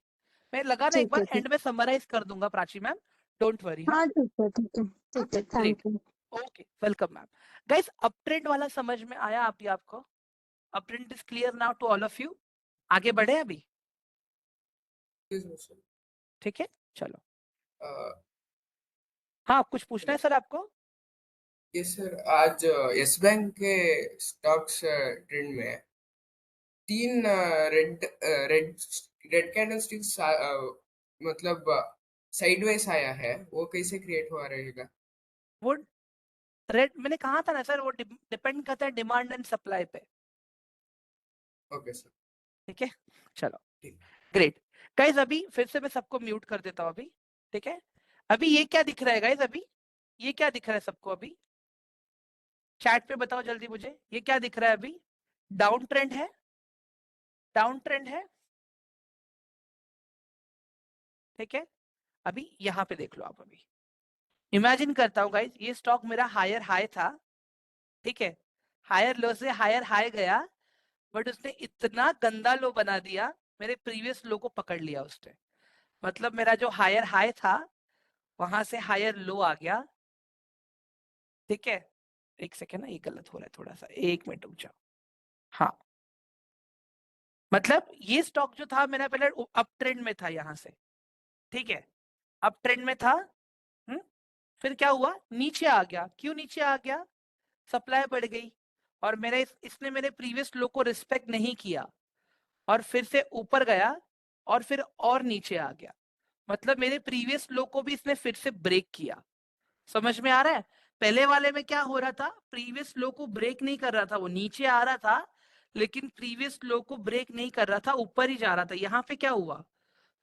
मैं लगा ना एक ठीक है बार ठीक। एंड में समराइज कर दूंगा प्राची मैम। Don't worry. हाँ हाँ ठीक है ठीक है हाँ ठीक है, great, thank you. Okay welcome ma'am. Guys uptrend वाला समझ में आया अभी आपको? Up trend is clear now to all of you? आगे बढ़े अभी? ठीक है चलो। हाँ कुछ पूछना है सर आपको? यस सर, आज यस बैंक के स्टॉक्स ट्रेंड में तीन रेड रेड रेड कैंडलस्टिक्स मतलब साइडवेज आया है, वो कैसे क्रिएट हुआ रहेगा? वो रेट मैंने कहा था ना सर, वो डिपेंड करता है डिमांड एंड सप्लाई पे। ओके सर, ठीक है चलो ठीक। ग्रेट। गाइस अभी फिर से मैं सबको म्यूट कर देता हूँ अभी। ठीक है अभी ये क्या दिख रहा है गाइस? अभी ये क्या दिख रहा है सबको? अभी चैट पे बताओ जल्दी मुझे, ये क्या दिख रहा है अभी? डाउन ट्रेंड है, डाउन ट्रेंड है। ठीक है अभी यहाँ पे देख लो आप। अभी इमेजिन करता हूँ गाइस, ये स्टॉक मेरा हायर हाई था। ठीक है हायर लो से हायर हाई गया, बट उसने इतना गंदा लो बना दिया, मेरे प्रीवियस लो को पकड़ लिया उसने। मतलब मेरा जो हायर हाई था वहां से हायर लो आ गया। ठीक है एक सेकेंड ना, ये गलत हो रहा है थोड़ा सा, एक मिनट रुक जाओ। हाँ मतलब ये स्टॉक जो था मेरा पहले अप ट्रेंड में था यहाँ से। ठीक है अप ट्रेंड में था। फिर क्या हुआ, नीचे आ गया। क्यों नीचे आ गया? सप्लाई बढ़ गई और मेरे इसने मेरे प्रीवियस लो को रिस्पेक्ट नहीं किया और फिर से ऊपर गया और फिर और नीचे आ गया। मतलब मेरे प्रीवियस लो को भी इसने फिर से ब्रेक किया। समझ में आ रहा है? पहले वाले में क्या हो रहा था, प्रीवियस लो को ब्रेक नहीं कर रहा था, वो नीचे आ रहा था लेकिन प्रीवियस लो को ब्रेक नहीं कर रहा था, ऊपर ही जा रहा था। यहाँ पे क्या हुआ,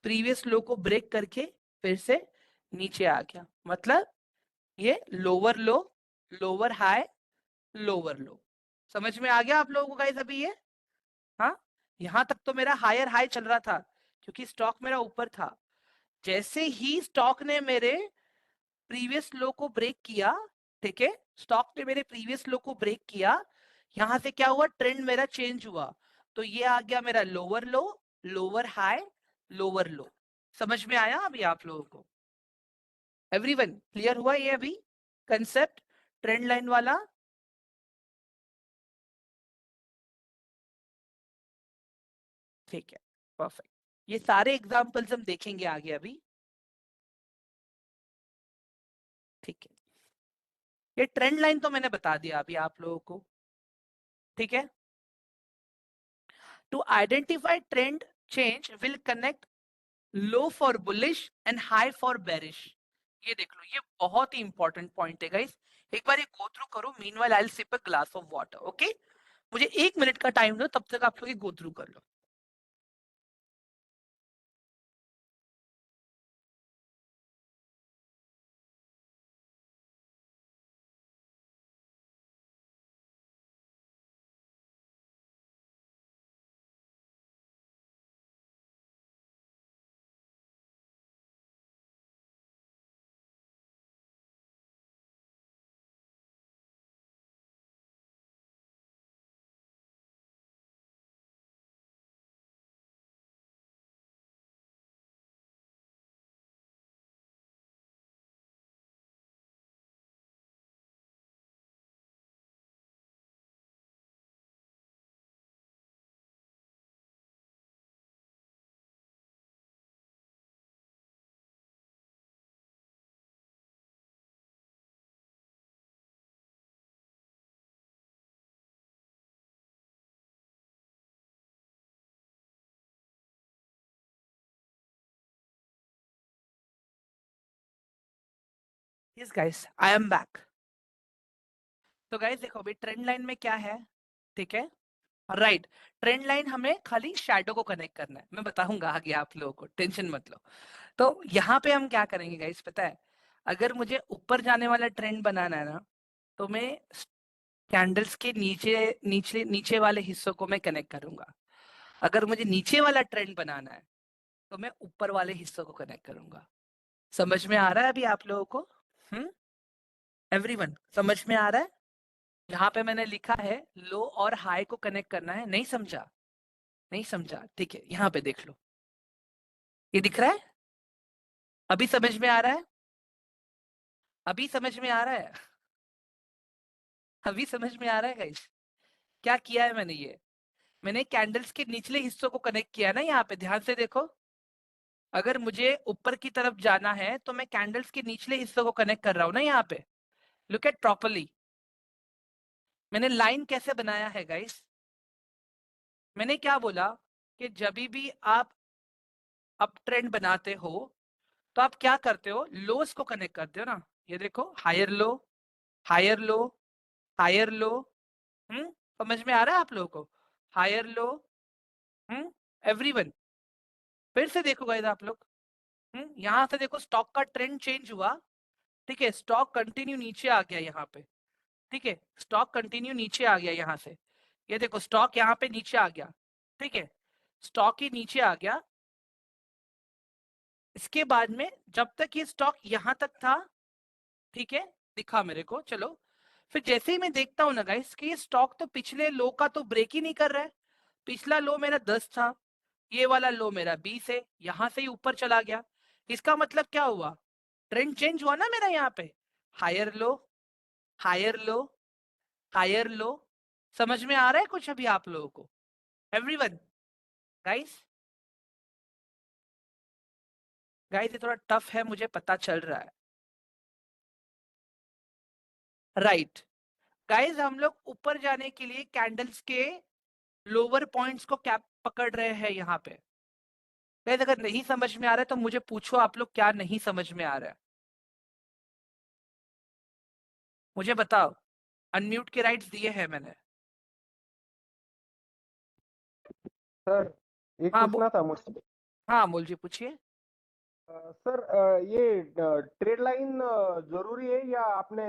प्रीवियस लो को ब्रेक करके फिर से नीचे आ गया। मतलब ये लोअर लो, लोअर हाई, लोअर लो। समझ में आ गया आप लोगों को गाइस अभी ये? हाँ यहाँ तक तो मेरा हायर हाई चल रहा था क्योंकि स्टॉक मेरा ऊपर था। जैसे ही स्टॉक ने मेरे प्रीवियस लो को ब्रेक किया, ठीक है स्टॉक ने मेरे प्रीवियस लो को ब्रेक किया, यहां से क्या हुआ, ट्रेंड मेरा चेंज हुआ। तो ये आ गया मेरा लोअर लो, लोअर हाई, लोअर लो। समझ में आया अभी आप लोगों को? एवरीवन क्लियर हुआ ये अभी कंसेप्ट ट्रेंड लाइन वाला? ठीक है परफेक्ट। ये सारे एग्जांपल्स हम देखेंगे आगे अभी। ठीक है ये ट्रेंड लाइन तो मैंने बता दिया अभी आप लोगों को। ठीक है to identify trend change will connect low for bullish and high for bearish. ये देख लो, ये बहुत ही इंपॉर्टेंट पॉइंट है गाइस। एक बार ये गो थ्रू करो। Meanwhile I will sip a glass of water. Okay मुझे 1 मिनट का टाइम दो, तब तक आप लोग ये गो थ्रू कर लो। Yes guys, I am back. तो गाइस देखो अभी ट्रेंड लाइन में क्या है, ठीक है, राइट। ट्रेंड लाइन हमें खाली शैडो को कनेक्ट करना है, मैं बताऊंगा आगे आप लोगों को, टेंशन मत लो। तो यहाँ पे हम क्या करेंगे गाइस पता है, अगर मुझे ऊपर जाने वाला ट्रेंड बनाना है ना, तो मैं कैंडल्स के नीचे नीचे नीचे वाले हिस्सों को मैं कनेक्ट करूंगा। अगर मुझे नीचे वाला ट्रेंड बनाना है तो मैं ऊपर वाले हिस्सों को कनेक्ट करूंगा। समझ में आ रहा है अभी आप लोगों को? एवरीवन समझ में आ रहा है? यहाँ पे मैंने लिखा है लो और हाई को कनेक्ट करना है, नहीं समझा? नहीं समझा, ठीक है, यहाँ पे देख लो, ये दिख रहा है? अभी समझ में आ रहा है? अभी समझ में आ रहा है? अभी समझ में आ रहा है गाइस? क्या किया है मैंने, ये मैंने कैंडल्स के निचले हिस्सों को कनेक्ट किया ना, यहाँ पे ध्यान से देखो। अगर मुझे ऊपर की तरफ जाना है तो मैं कैंडल्स के निचले हिस्सों को कनेक्ट कर रहा हूँ ना यहाँ पे। लुक एट प्रॉपरली, मैंने लाइन कैसे बनाया है गाइस? मैंने क्या बोला कि जब भी आप अप ट्रेंड बनाते हो तो आप क्या करते हो, लोस को कनेक्ट करते हो ना। ये देखो, higher low, higher low, higher low. समझ में आ रहा है आप लोगों को? Higher low. एवरीवन फिर से देखो गाइस आप लोग, यहाँ से देखो स्टॉक का ट्रेंड चेंज हुआ, ठीक है, स्टॉक कंटिन्यू नीचे आ गया यहाँ पे, ठीक है, स्टॉक कंटिन्यू नीचे आ गया यहाँ से। ये देखो स्टॉक यहाँ पे नीचे आ गया, ठीक है, स्टॉक ही नीचे आ गया। इसके बाद में जब तक ये स्टॉक यहाँ तक था, ठीक है, दिखा मेरे को, चलो फिर जैसे ही मैं देखता हूँ ना गाइस कि ये स्टॉक तो पिछले लो का तो ब्रेक ही नहीं कर रहा है। पिछला लो मेरा 10 था, ये वाला लो मेरा 20 है, यहाँ से ही ऊपर चला गया। इसका मतलब क्या हुआ, ट्रेंड चेंज हुआ ना मेरा यहाँ पे, higher low, higher low, higher low. समझ में आ रहा है कुछ अभी आप लोगों को? एवरीवन गाइस, गाइस ये थोड़ा टफ है मुझे पता चल रहा है, राइट। गाइस हम लोग ऊपर जाने के लिए कैंडल्स के लोअर पॉइंट्स को क्या पकड़ रहे हैं यहाँ पे। गाइस अगर नहीं समझ में आ रहा है तो मुझे पूछो आप लोग क्या नहीं समझ में आ रहा है, मुझे बताओ। अनम्यूट के राइट्स दिए हैं मैंने। सर एक हाँ पूछना था मुझे। हाँ बोल जी, पूछिए। सर ये ट्रेड लाइन जरूरी है या आपने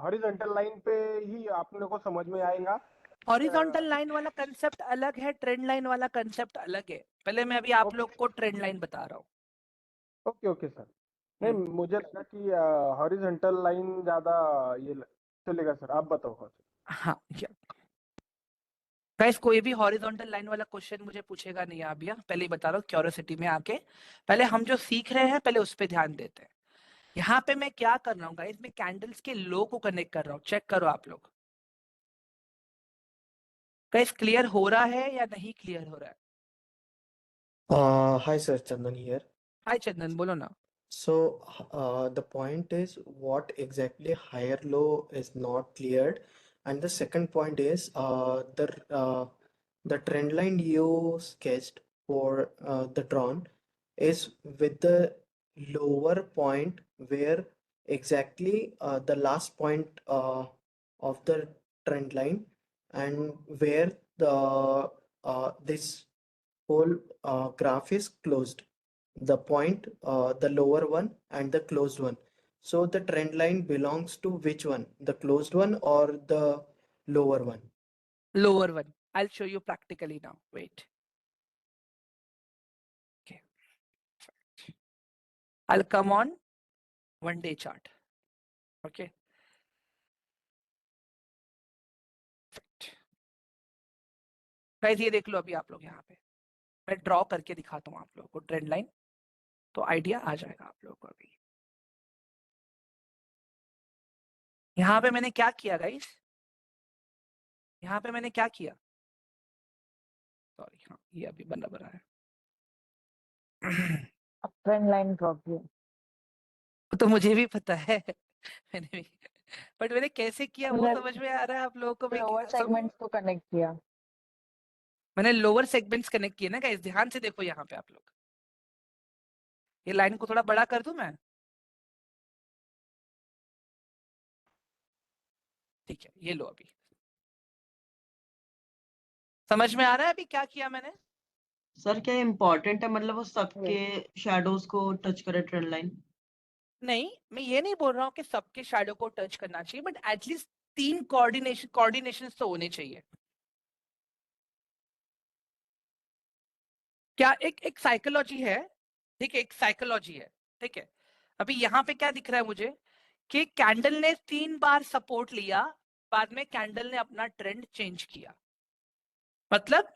हॉरिजॉन्टल लाइन पे ही आपने को समझ में आएगा? हॉरिजॉन्टल लाइन वाला कंसेप्ट अलग है, ट्रेंड लाइन वाला कंसेप्ट अलग है। पहले मैं अभी आप लोग को ट्रेंड लाइन बता रहा हूँ। Okay okay sir. नहीं मुझे लगा कि हॉरिजॉन्टल लाइन ज्यादा चलेगा सर, आप बताओ। हाँ गाइस कोई भी हॉरिजॉन्टल लाइन वाला क्वेश्चन मुझे पूछेगा नहीं आप, भैया पहले ही बता रहा हूँ, क्यूरियोसिटी में आके पहले हम जो सीख रहे हैं पहले उस पर ध्यान देते हैं। यहाँ पे मैं क्या कर रहा हूँ गाइस, मैं कैंडल्स के लो को कनेक्ट कर रहा हूँ, चेक करो आप लोग। गाइस क्लियर हो रहा है या नहीं क्लियर हो रहा है? Hi sir, Chandan here. हाय चंदन, बोलो ना। So the point is what exactly higher low is not cleared, and the second point is the trend line you sketched for the drawn is with the lower point where exactly the last point of the trend line, and where the this whole graph is closed, the point, the lower one and the closed one. So the trend line belongs to which one, the closed one or the lower one? Lower one. I'll show you practically now. Wait. Okay. I'll come on 1 day chart. Okay. Guys ये देख लो अभी आप लोग, यहाँ पे मैं ड्रॉ करके दिखाता हूँ आप लोगों को ट्रेंड लाइन, तो आइडिया आ जाएगा आप लोगों को। अभी यहाँ पे मैंने क्या किया गाइस, यहाँ पे मैंने क्या किया, सॉरी, हाँ ये अभी बराबर है। अब ट्रेंड लाइन ड्रॉ किया। तो मुझे भी पता है मैंने भी, बट मैंने कैसे किया वो मैंने समझ में आ रहा है आप लोगों को? मैं लोअर सेगमेंट्स को कनेक्ट किया। मैंने लोअर सेगमेंट्स कनेक्ट किए ना गाइस, ध्यान से देखो यहाँ पे आप लोग। ये लाइन को थोड़ा बड़ा कर दूं मैं, ठीक है, ये लो अभी समझ में आ रहा है अभी क्या किया मैंने? सर क्या इम्पोर्टेंट है, मतलब वो सबके शैडोज को टच करे ट्रेंड लाइन? नहीं, मैं ये नहीं बोल रहा हूँ कि सबके शैडो को टच करना चाहिए, बट एटलीस्ट 3 कोऑर्डिनेशन तो होने चाहिए। क्या एक साइकोलॉजी है, ठीक है, एक साइकोलॉजी है, ठीक है। अभी यहाँ पे क्या दिख रहा है मुझे कि कैंडल ने 3 बार सपोर्ट लिया, बाद में कैंडल ने अपना ट्रेंड चेंज किया। मतलब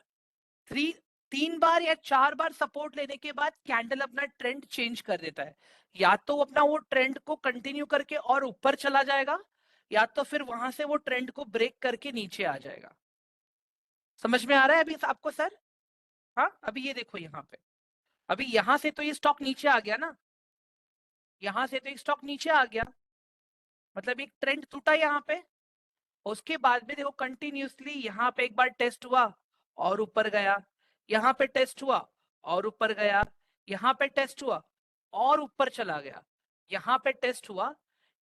3 बार या 4 बार सपोर्ट लेने के बाद कैंडल अपना ट्रेंड चेंज कर देता है। या तो अपना वो ट्रेंड को कंटिन्यू करके और ऊपर चला जाएगा, या तो फिर वहां से वो ट्रेंड को ब्रेक करके नीचे आ जाएगा। समझ में आ रहा है अभी आपको सर? हाँ, अभी ये देखो यहाँ पे, अभी यहां से तो ये स्टॉक नीचे आ गया ना, यहां से तो एक स्टॉक नीचे आ गया, मतलब एक ट्रेंड टूटा यहाँ पे। उसके बाद में देखो कंटिन्यूसली यहाँ पे एक बार टेस्ट हुआ और ऊपर गया, यहाँ पे टेस्ट हुआ और ऊपर गया, यहाँ पे टेस्ट हुआ और ऊपर चला गया, यहाँ पे टेस्ट हुआ,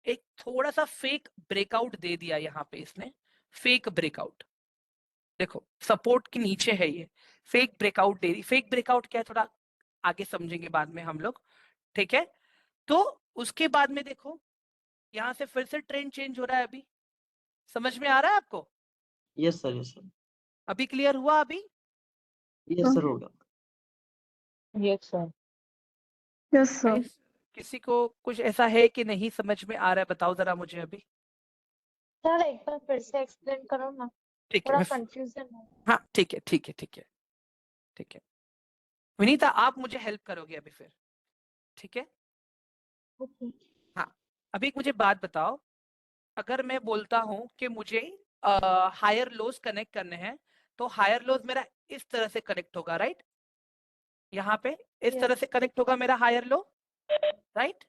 एक थोड़ा सा फेक ब्रेकआउट दे दिया यहाँ पे इसने, फेक ब्रेकआउट। देखो सपोर्ट के नीचे है ये, फेक ब्रेकआउट दे रही। फेक ब्रेकआउट क्या है थोड़ा आगे समझेंगे बाद में हम लोग, ठीक है। तो उसके बाद में देखो यहाँ से फिर से ट्रेंड चेंज हो रहा है अभी। समझ में आ रहा है आपको? यस सर, यस सर, अभी क्लियर हुआ अभी? यस सर, हो गया। Yes sir. Yes sir. किसी को कुछ ऐसा है कि नहीं समझ में आ रहा है? बताओ जरा मुझे अभी। सर एक बार फिर से एक्सप्लेन करो ना, ठीक है थोड़ा मैं कंफ्यूजन है। हाँ ठीक है ठीक है ठीक है ठीक है। विनीता आप मुझे हेल्प करोगे अभी फिर, ठीक है? ओके। हाँ, अभी एक मुझे बात बताओ, अगर मैं बोलता हूँ कि मुझे हायर लोज कनेक्ट करने हैं, तो हायर लोज मेरा इस तरह से कनेक्ट होगा, राइट? यहाँ पे इस तरह से कनेक्ट होगा मेरा हायर लो, राइट?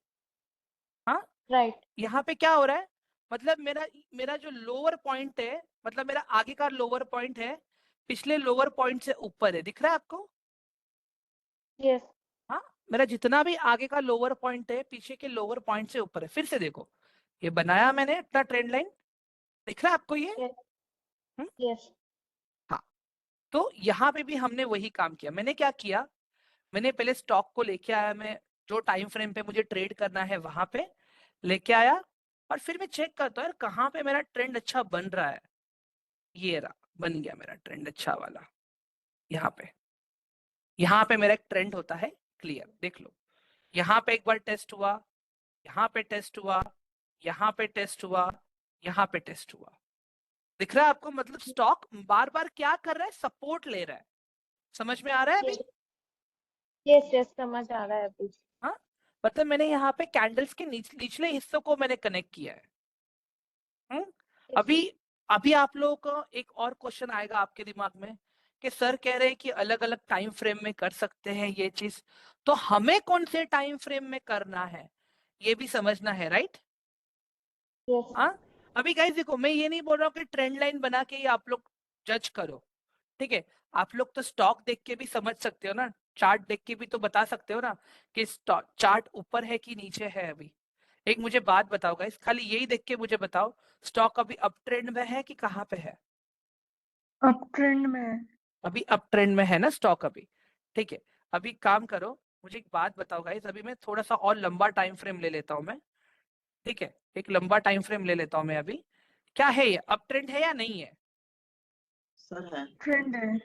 हाँ, राइट। यहाँ पे क्या हो रहा है, मतलब मेरा मेरा जो लोअर पॉइंट है, मतलब मेरा आगे का लोअर पॉइंट है, पिछले लोअर पॉइंट से ऊपर है, दिख रहा है आपको? यस। हाँ, मेरा जितना भी आगे का लोअर पॉइंट है पीछे के लोअर पॉइंट से ऊपर है। फिर से देखो, ये बनाया मैंने अपना ट्रेंड लाइन, दिख रहा है आपको ये? यस। हाँ, तो यहाँ पे भी हमने वही काम किया। मैंने क्या किया, मैंने पहले स्टॉक को लेके आया, मैं जो टाइम फ्रेम पे मुझे ट्रेड करना है वहां पे लेके आया, और फिर मैं चेक करता हूँ यार कहाँ पे मेरा ट्रेंड अच्छा बन रहा है। ये रहा, बन गया मेरा ट्रेंड अच्छा वाला। यहाँ पे मेरा एक ट्रेंड होता है, क्लियर देख लो। यहाँ पे एक बार टेस्ट हुआ, यहाँ पे टेस्ट हुआ, यहाँ पे टेस्ट हुआ, यहाँ पे टेस्ट हुआ, दिख रहा है आपको? मतलब स्टॉक बार बार क्या कर रहा है, सपोर्ट ले रहा है। समझ में आ रहा है अभी? यस यस, समझ आ रहा है अभी। हाँ, मतलब मैंने यहाँ पे कैंडल्स के निचले हिस्सों को मैंने कनेक्ट किया है। अभी अभी आप लोगों को एक और क्वेश्चन आएगा आपके दिमाग में कि सर कह रहे हैं कि अलग अलग टाइम फ्रेम में कर सकते हैं ये चीज, तो हमें कौन से टाइम फ्रेम में करना है ये भी समझना है, राइट? यस। हाँ, अभी गाइस देखो, मैं ये नहीं बोल रहा हूँ कि ट्रेंड लाइन बना के ही आप लोग जज करो, ठीक है? आप लोग तो स्टॉक देख के भी समझ सकते हो ना, चार्ट देख के भी तो बता सकते हो ना कि चार्ट ऊपर है कि नीचे है। अभी एक मुझे बात बताओ गाइस, खाली यही देख के मुझे बताओ, स्टॉक अभी अप ट्रेंड में है कि कहाँ पे है? अप ट्रेंड में है। अभी अप ट्रेंड में है ना स्टॉक अभी, ठीक है। अभी काम करो, मुझे एक बात बताओ गाइस, अभी मैं थोड़ा सा और लंबा टाइम फ्रेम ले लेता हूँ मैं, ठीक है? एक लंबा टाइम फ्रेम ले लेता हूँ मैं अभी। क्या है ये, अप ट्रेंड है या नहीं है? सर है। ट्रेंड है।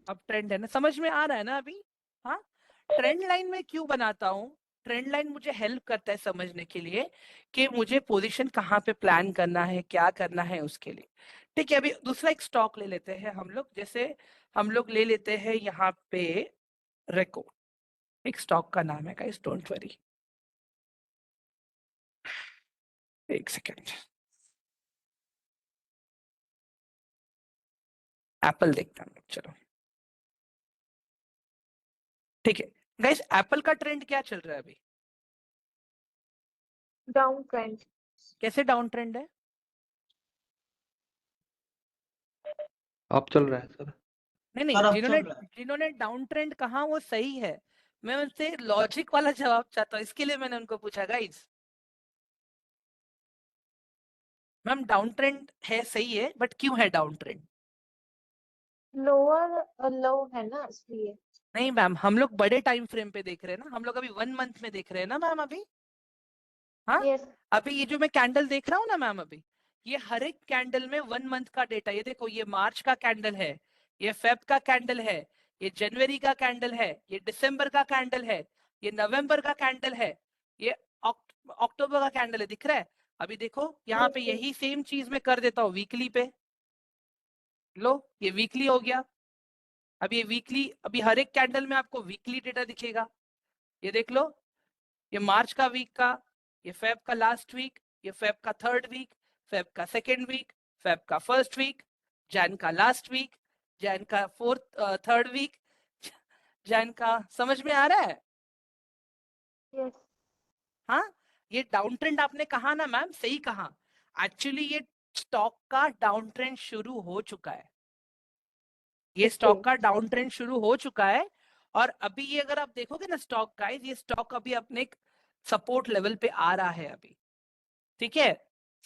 अब ट्रेंड है ना, समझ में आ रहा है ना अभी? हाँ, ट्रेंड लाइन में क्यों बनाता हूँ, ट्रेंड लाइन मुझे हेल्प करता है समझने के लिए कि मुझे पोजीशन कहाँ पे प्लान करना है, क्या करना है उसके लिए, ठीक है? अभी दूसरा एक स्टॉक ले लेते हैं हम लोग, जैसे हम लोग ले लेते हैं यहाँ पे रेको, एक स्टॉक का नाम है गाइस, डोंट वरी, एक सेकेंड। एप्पल देखता हूँ, चलो ठीक है। गाइस एप्पल का ट्रेंड क्या चल रहा है अभी? Down trend. कैसे डाउन ट्रेंड है? अब चल रहा है सर। नहीं नहीं, सर अब जिन्होंने चल रहा है। जिन्होंने डाउन ट्रेंड कहा वो सही है, मैं उनसे लॉजिक वाला जवाब चाहता हूँ, इसके लिए मैंने उनको पूछा गाइस। मैम डाउन ट्रेंड है, सही है, बट क्यों है डाउन ट्रेंड? लोअर लो है ना इसलिए। नहीं मैम, हम लोग बड़े टाइम फ्रेम पे देख रहे हैं ना, हम लोग अभी 1 मंथ में देख रहे हैं ना मैम अभी। हाँ, यस अभी ये जो मैं कैंडल देख रहा हूँ ना मैम, अभी ये हर एक कैंडल में 1 मंथ का डेटा। ये देखो, ये मार्च का कैंडल है, ये फेब का कैंडल है, ये जनवरी का कैंडल है, ये दिसंबर का कैंडल है, ये नवंबर का कैंडल है, ये अक्टूबर का कैंडल है, दिख रहा है? अभी देखो यहाँ पे यही सेम चीज मैं कर देता हूँ वीकली पे। लो, ये वीकली हो गया। अभी ये वीकली, अभी हर एक कैंडल में आपको वीकली डेटा दिखेगा। ये देख लो, ये मार्च का वीक का, ये फेब का लास्ट वीक, ये फेब का 3rd वीक, फेब का 2nd वीक, फेब का 1st वीक, जैन का लास्ट वीक, जैन का 3rd वीक, जैन का। समझ में आ रहा है? यस हाँ, ये डाउन ट्रेंड आपने कहा ना मैम, सही कहा। एक्चुअली ये स्टॉक का डाउन ट्रेंड शुरू हो चुका है, ये स्टॉक का डाउन ट्रेंड शुरू हो चुका है। और अभी ये अगर आप देखोगे ना स्टॉक गाइस, ये स्टॉक अभी अपने एक सपोर्ट लेवल पे आ रहा है अभी। ठीक है,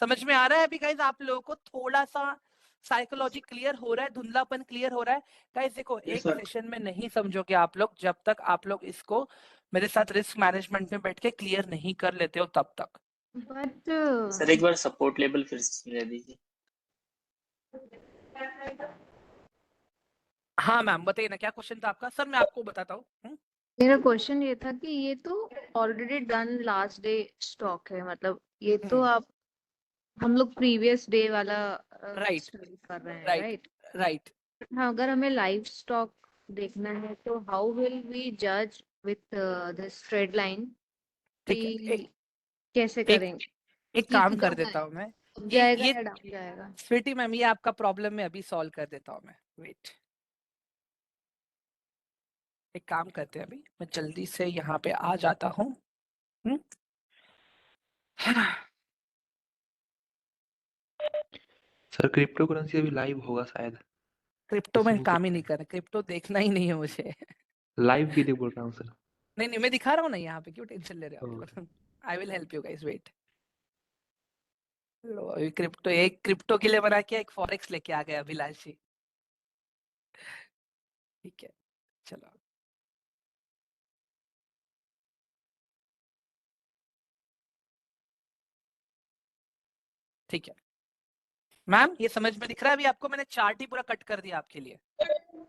समझ में आ रहा है अभी गाइस आप लोगों को? थोड़ा सा साइकोलॉजी क्लियर हो रहा है, धुंधलापन क्लियर हो रहा है गाइस? देखो, एक सेशन में नहीं समझोगे आप लोग जब तक आप लोग इसको मेरे साथ रिस्क मैनेजमेंट में बैठ के क्लियर नहीं कर लेते हो तब तक। बट सर एक बार सपोर्ट लेवल फिर से समझा दीजिए। हाँ मैम, बताइए ना, क्या क्वेश्चन था आपका? सर मैं आपको बताता हूँ। मेरा क्वेश्चन ये था कि ये तो already done last day stock है, मतलब ये तो आप हम लोग प्रीवियस डे वाला राइट स्टडी कर रहे हैं, राइट राइट? राइट। हाँ, अगर हमें लाइव स्टॉक देखना है तो हाउ विल वी जज विथ दिस ट्रेड लाइन ठीक है, कि कैसे एक करेंगे एक कि काम कर किधर देता हूँ मैं। अप ये जाएगा ये या डाउन जाएगा? स्वीटी मैम, ये आपका प्रॉब्लम मैं अभी सॉल्व कर देता हूँ मैं। वेट, एक काम करते हैं, अभी मैं जल्दी से यहाँ पे आ जाता हूँ। सर क्रिप्टो करेंसी अभी लाइव होगा शायद, क्रिप्टो में उसमें काम ही नहीं कर रहा, क्रिप्टो देखना ही नहीं है मुझे। लाइव के लिए बोल रहा हूँ सर। नहीं नहीं, मैं दिखा रहा हूँ ना यहाँ पे, क्यों टेंशन ले रहे हो आप ओके। लोग? I will help you guys, wait. लो, अभी क्रिप्टो, एक क्रिप्टो के लिए बना के एक फॉरेक्स लेके आ गया अभिलाष जी। ठीक है, चलो। ठीक है मैम, ये समझ में दिख रहा है अभी आपको? मैंने चार्ट ही पूरा कट कर दिया आपके लिए।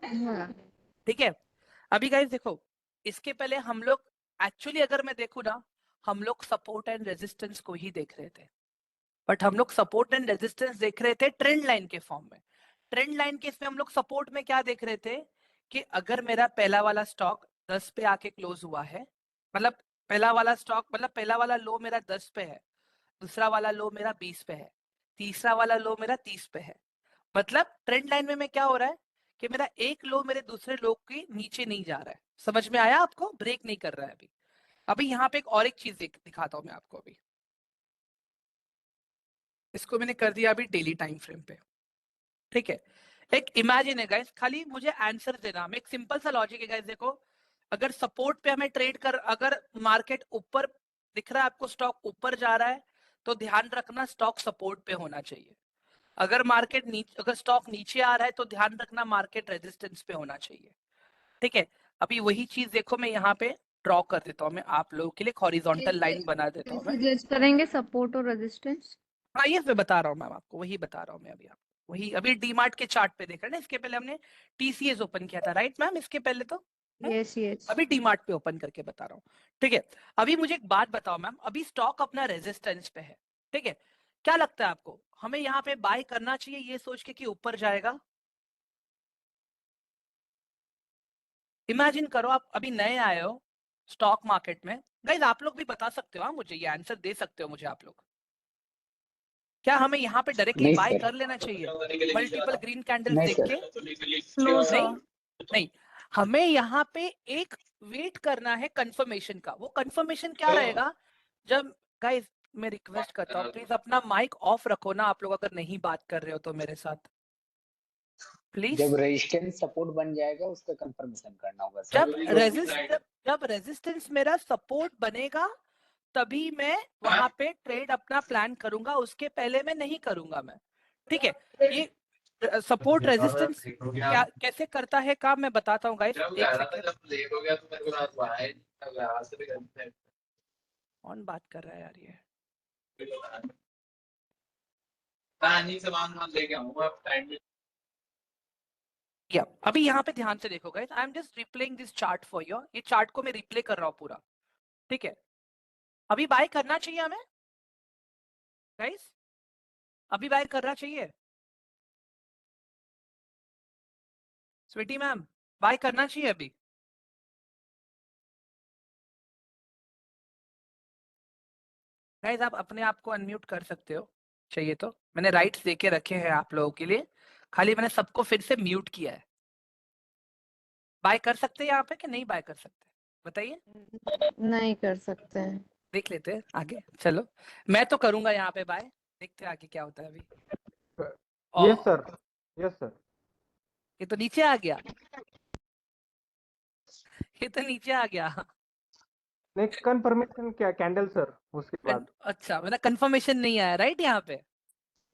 हाँ, ठीक है, अभी गाइस देखो, इसके पहले हम लोग एक्चुअली अगर मैं देखूँ ना, हम लोग सपोर्ट एंड रेजिस्टेंस को ही देख रहे थे, बट हम लोग सपोर्ट एंड रेजिस्टेंस देख रहे थे ट्रेंड लाइन के फॉर्म में। ट्रेंड लाइन के इसमें हम लोग सपोर्ट में क्या देख रहे थे कि अगर मेरा पहला वाला स्टॉक 10 पे आके क्लोज हुआ है, मतलब पहला वाला स्टॉक, मतलब पहला वाला लो मेरा 10 पे है, दूसरा वाला लो मेरा 20 पे है, तीसरा वाला लो मेरा 30 पे है, मतलब ट्रेंड लाइन में क्या हो रहा है कि मेरा एक लो मेरे दूसरे लो के नीचे नहीं जा रहा है। समझ में आया आपको? ब्रेक नहीं कर रहा है अभी। अभी यहाँ पे एक और एक चीज दिखाता हूँ मैं आपको। अभी इसको मैंने कर दिया अभी डेली टाइम फ्रेम पे। ठीक है, एक इमेजिन है गाइस, खाली मुझे आंसर देना। मैं एक सिंपल सा लॉजिक है गाइस, देखो, अगर सपोर्ट पे हमें ट्रेड कर, अगर मार्केट ऊपर दिख रहा है आपको, स्टॉक ऊपर जा रहा है, तो ध्यान रखना स्टॉक सपोर्ट पे होना चाहिए। अगर मार्केट नीचे, अगर स्टॉक नीचे आ रहा है तो ध्यान रखना मार्केट रेजिस्टेंस पे होना चाहिए। ठीक है, अभी वही चीज देखो मैं यहाँ पे ड्रॉ कर देता हूँ, मैं आप लोगों के लिए हॉरिजॉन्टल लाइन बना देता हूँ मैं। कैसे जज करेंगे सपोर्ट और रेजिस्टेंस? हाँ, ये मैं बता रहा हूँ मैम आपको, वही बता रहा हूँ मैं अभी आपको। वही अभी डीमार्ट के चार्ट पे देख रहे हैं ना, इसके पहले हमने टीसीएस ओपन किया था, राइट मैम? इसके पहले तो यस यस। अभी डीमार्ट पे ओपन करके बता रहा हूँ। ठीक है, अभी मुझे एक बात बताओ मैम, अभी स्टॉक अपना रेजिस्टेंस पे है, ठीक है, क्या लगता है आपको हमें यहाँ पे बाय करना चाहिए ये सोच के कि ऊपर जाएगा? इमेजिन करो, आप अभी नए आए हो स्टॉक मार्केट में। गाइस आप लोग भी बता सकते हो, हाँ मुझे ये आंसर दे सकते हो मुझे आप लोग, क्या हमें यहाँ पे डायरेक्टली बाय कर लेना चाहिए मल्टीपल ग्रीन कैंडल्स देख के? No sir. नहीं नहीं, हमें यहाँ पे एक वेट करना है कंफर्मेशन का। वो कंफर्मेशन क्या रहेगा? जब गाइस, मैं रिक्वेस्ट करता हूँ प्लीज अपना माइक ऑफ रखो ना आप लोग, अगर नहीं बात कर रहे हो तो मेरे साथ प्लीज। जब रेजिस्टेंस सपोर्ट बन जाएगा उसका कंफर्मेशन करना होगा सर। जब रेजिस्टेंस मेरा सपोर्ट बनेगा तभी मैं वहां पे ट्रेड अपना प्लान करूंगा, उसके पहले मैं नहीं करूंगा मैं। ठीक है, ये सपोर्ट रेजिस्टेंस क्या कैसे करता है काम मैं बताता हूँ गाइस, एक सेकंड। कौन बात कर रहा है यार ये? या अभी यहाँ पे ध्यान से देखो guys, I am just replaying this chart for you. ये चार्ट को मैं रिप्ले कर रहा हूँ पूरा, ठीक है। अभी बाय करना चाहिए हमें गाइस, अभी बाय करना चाहिए स्वीटी मैम, बाय करना चाहिए अभी? गाइस आप अपने आप को अनम्यूट कर सकते हो चाहिए तो, मैंने राइट्स देके रखे हैं आप लोगों के लिए, खाली मैंने सबको फिर से म्यूट किया है। बाय कर सकते हैं यहाँ पे कि नहीं बाय कर सकते, बताइए। नहीं कर सकते हैं। देख लेते हैं आगे, चलो मैं तो करूंगा यहाँ पे बाय, देखते हैं आगे क्या होता है अभी। Yes sir, yes sir. ये तो नीचे आ गया, ये तो नीचे आ गया। नहीं, कंफर्मेशन क्या कैंडल सर उसके बाद? अच्छा मतलब कंफर्मेशन नहीं आया राइट यहाँ पे?